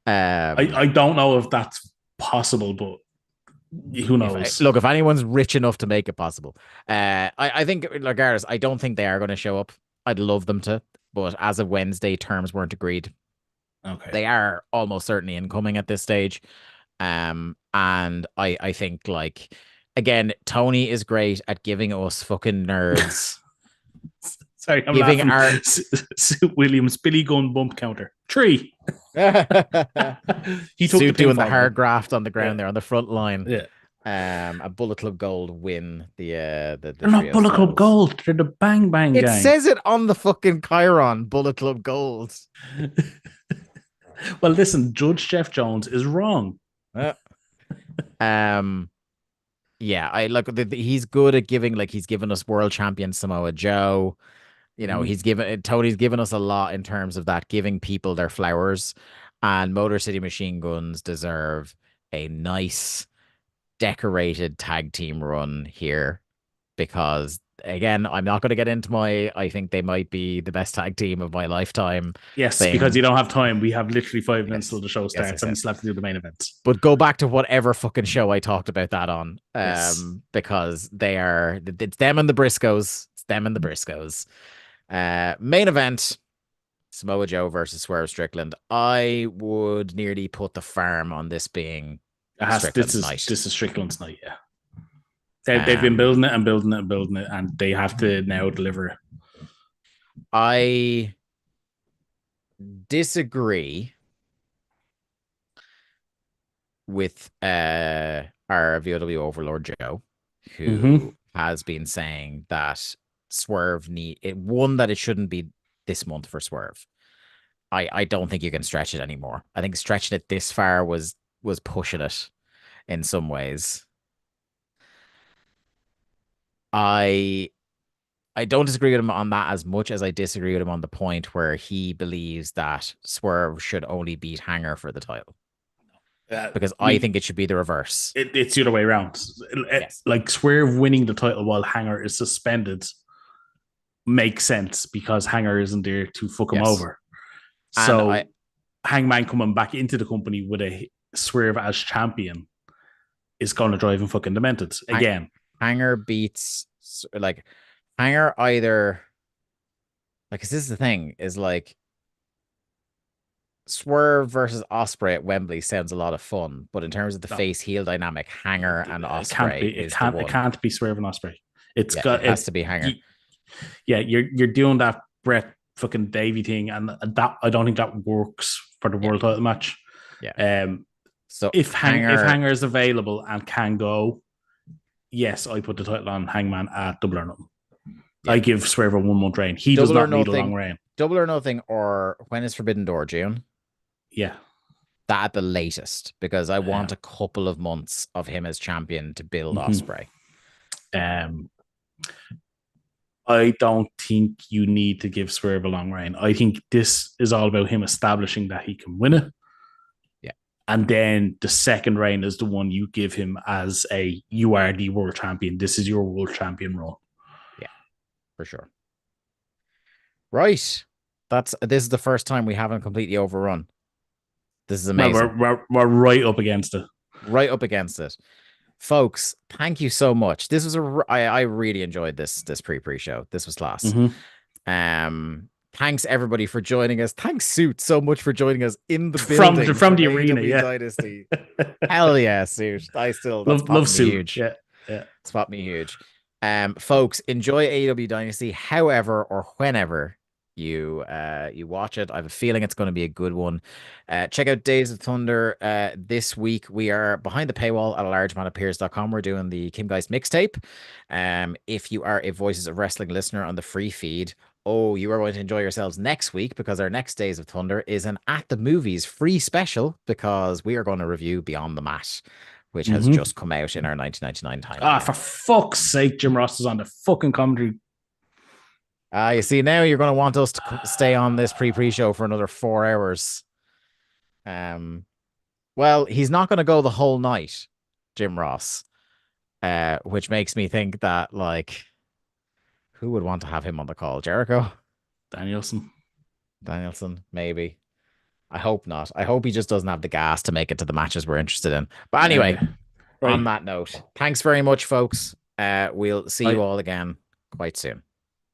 B: I don't know if that's possible, but who knows?
A: If anyone's rich enough to make it possible, I think regardless, I don't think they are going to show up. I'd love them to, but as of Wednesday, terms weren't agreed.
B: Okay.
A: They are almost certainly incoming at this stage. And I think like again, Tony is great at giving us fucking nerds.
B: Sorry, I'm
A: Giving
B: laughing.
A: our
B: Suit Williams, Billy Gunn bump counter. 3. He took the
A: Suit doing the
B: pinfall
A: hard
B: though.
A: graft on the
B: Yeah.
A: ground there on the front line.
B: Yeah.
A: A Bullet Club Gold win the
B: They're not
A: trios
B: Bullet Club
A: titles.
B: Gold. They're the Bang Bang
A: It
B: Gang.
A: says it on the fucking Chiron, Bullet Club Gold.
B: Well, listen, Judge Jeff Jones is wrong.
A: Uh, um, yeah, I like he's good at giving like he's given us world champion Samoa Joe.
B: Mhm.
A: He's given Tony's given us a lot in terms of that, giving people their flowers, and Motor City Machine Guns deserve a nice decorated tag team run here because again, I'm not going to get into my I think they might be the best tag team of my lifetime
B: Yes, because you
A: thing.
B: don't have time. We have literally 5 minutes till
A: Yes,
B: the show
A: yes,
B: starts,
A: yes,
B: and we
A: yes.
B: still have to do the main event.
A: But go back to whatever fucking show I talked about that on,
B: Yes.
A: because it's them and the Briscoes. It's them and the Briscoes. Main event: Samoa Joe versus Swerve Strickland. I would nearly put the farm on this being
B: This
A: Strickland's
B: is
A: night.
B: this is Strickland's night. Yeah, they've been
A: Um,
B: building it and building it and building it, and they have to now deliver.
A: I disagree with our VOW overlord Joe,
B: Mm-hmm.
A: who has been saying that Swerve need it one that it shouldn't be this month for Swerve. I don't think you can stretch it anymore. I think stretching it this far was pushing it in some ways. I I don't disagree with him on that as much as I disagree with him on the point where he believes that Swerve should only beat Hanger for the title
B: I
A: because I
B: mean,
A: think it should be the reverse.
B: it's the other way around.
A: Yes.
B: Like Swerve winning the title while Hanger is suspended makes sense because Hanger isn't there to fuck him
A: Yes.
B: over.
A: And I
B: So Hangman coming back into the company with a Swerve as champion is going to drive him fucking demented again.
A: Hanger beats like Hanger either like 'cause this is the thing is like Swerve versus Osprey at Wembley sounds a lot of fun, but in terms of the
B: No,
A: face heel dynamic, Hanger and
B: it can't
A: Osprey
B: be.
A: is the
B: It
A: one.
B: can't be Swerve and Osprey. It's
A: Yeah, it
B: got
A: has
B: it.
A: to be Hanger.
B: Yeah, you're doing that Brett fucking Davy thing, and that I don't think that works for the
A: Yeah,
B: world title match.
A: yeah.
B: Um,
A: So
B: if
A: Hanger,
B: Hanger is available and can go, yes, I put the title on Hangman at Double or Nothing.
A: yeah,
B: I give Swerve a 1 month reign. He does
A: double or
B: not need a long
A: nothing,
B: reign.
A: double or nothing, or when is Forbidden Door, June?
B: Yeah,
A: That at the latest, because I want
B: Um,
A: a couple of months of him as champion to build
B: mhm.
A: Osprey.
B: um, I don't think you need to give Swerve a long reign. I think this is all about him establishing that he can win it.
A: Yeah,
B: And then the second reign is the one you give him as a you are the world champion. This is your world champion role.
A: yeah, for sure. Right. This is the first time we haven't completely overrun. This is
B: Well,
A: amazing.
B: we're right up against it.
A: Right up against it. Folks, thank you so much. This was I really enjoyed this pre show. This was class.
B: Mm-hmm.
A: Thanks everybody for joining us. Thanks Suit so much for joining us in the building
B: From
A: from
B: the arena,
A: AEW
B: yeah.
A: Love Hell yeah, Suit. That's
B: love
A: popping me
B: suit,
A: huge.
B: yeah, yeah.
A: It's popping me huge. Folks, enjoy AEW Dynasty however or whenever you watch it. I have a feeling it's going to be a good one. Check out Days of Thunder. This week we are behind the paywall at largemanappears.com. We're doing the Kim Geist mixtape. If you are a Voices of Wrestling listener on the free feed, oh, you are going to enjoy yourselves next week because our next Days of Thunder is an At the Movies free special because we are going to review Beyond the Mat, which has
B: Mm-hmm.
A: just come out in our 1999
B: Ah,
A: timeline.
B: for fuck's sake, Jim Ross is on the fucking commentary.
A: You see, now you're going to want us to stay on this pre-show for another 4 hours. Well, he's not going to go the whole night, Jim Ross, which makes me think that, like, who would want to have him on the call? Jericho?
B: Danielson.
A: Danielson? Maybe. I hope not. I hope he just doesn't have the gas to make it to the matches we're interested in. But anyway, on
B: Right.
A: that note, thanks very much, folks. We'll see you
B: Bye.
A: all again quite soon.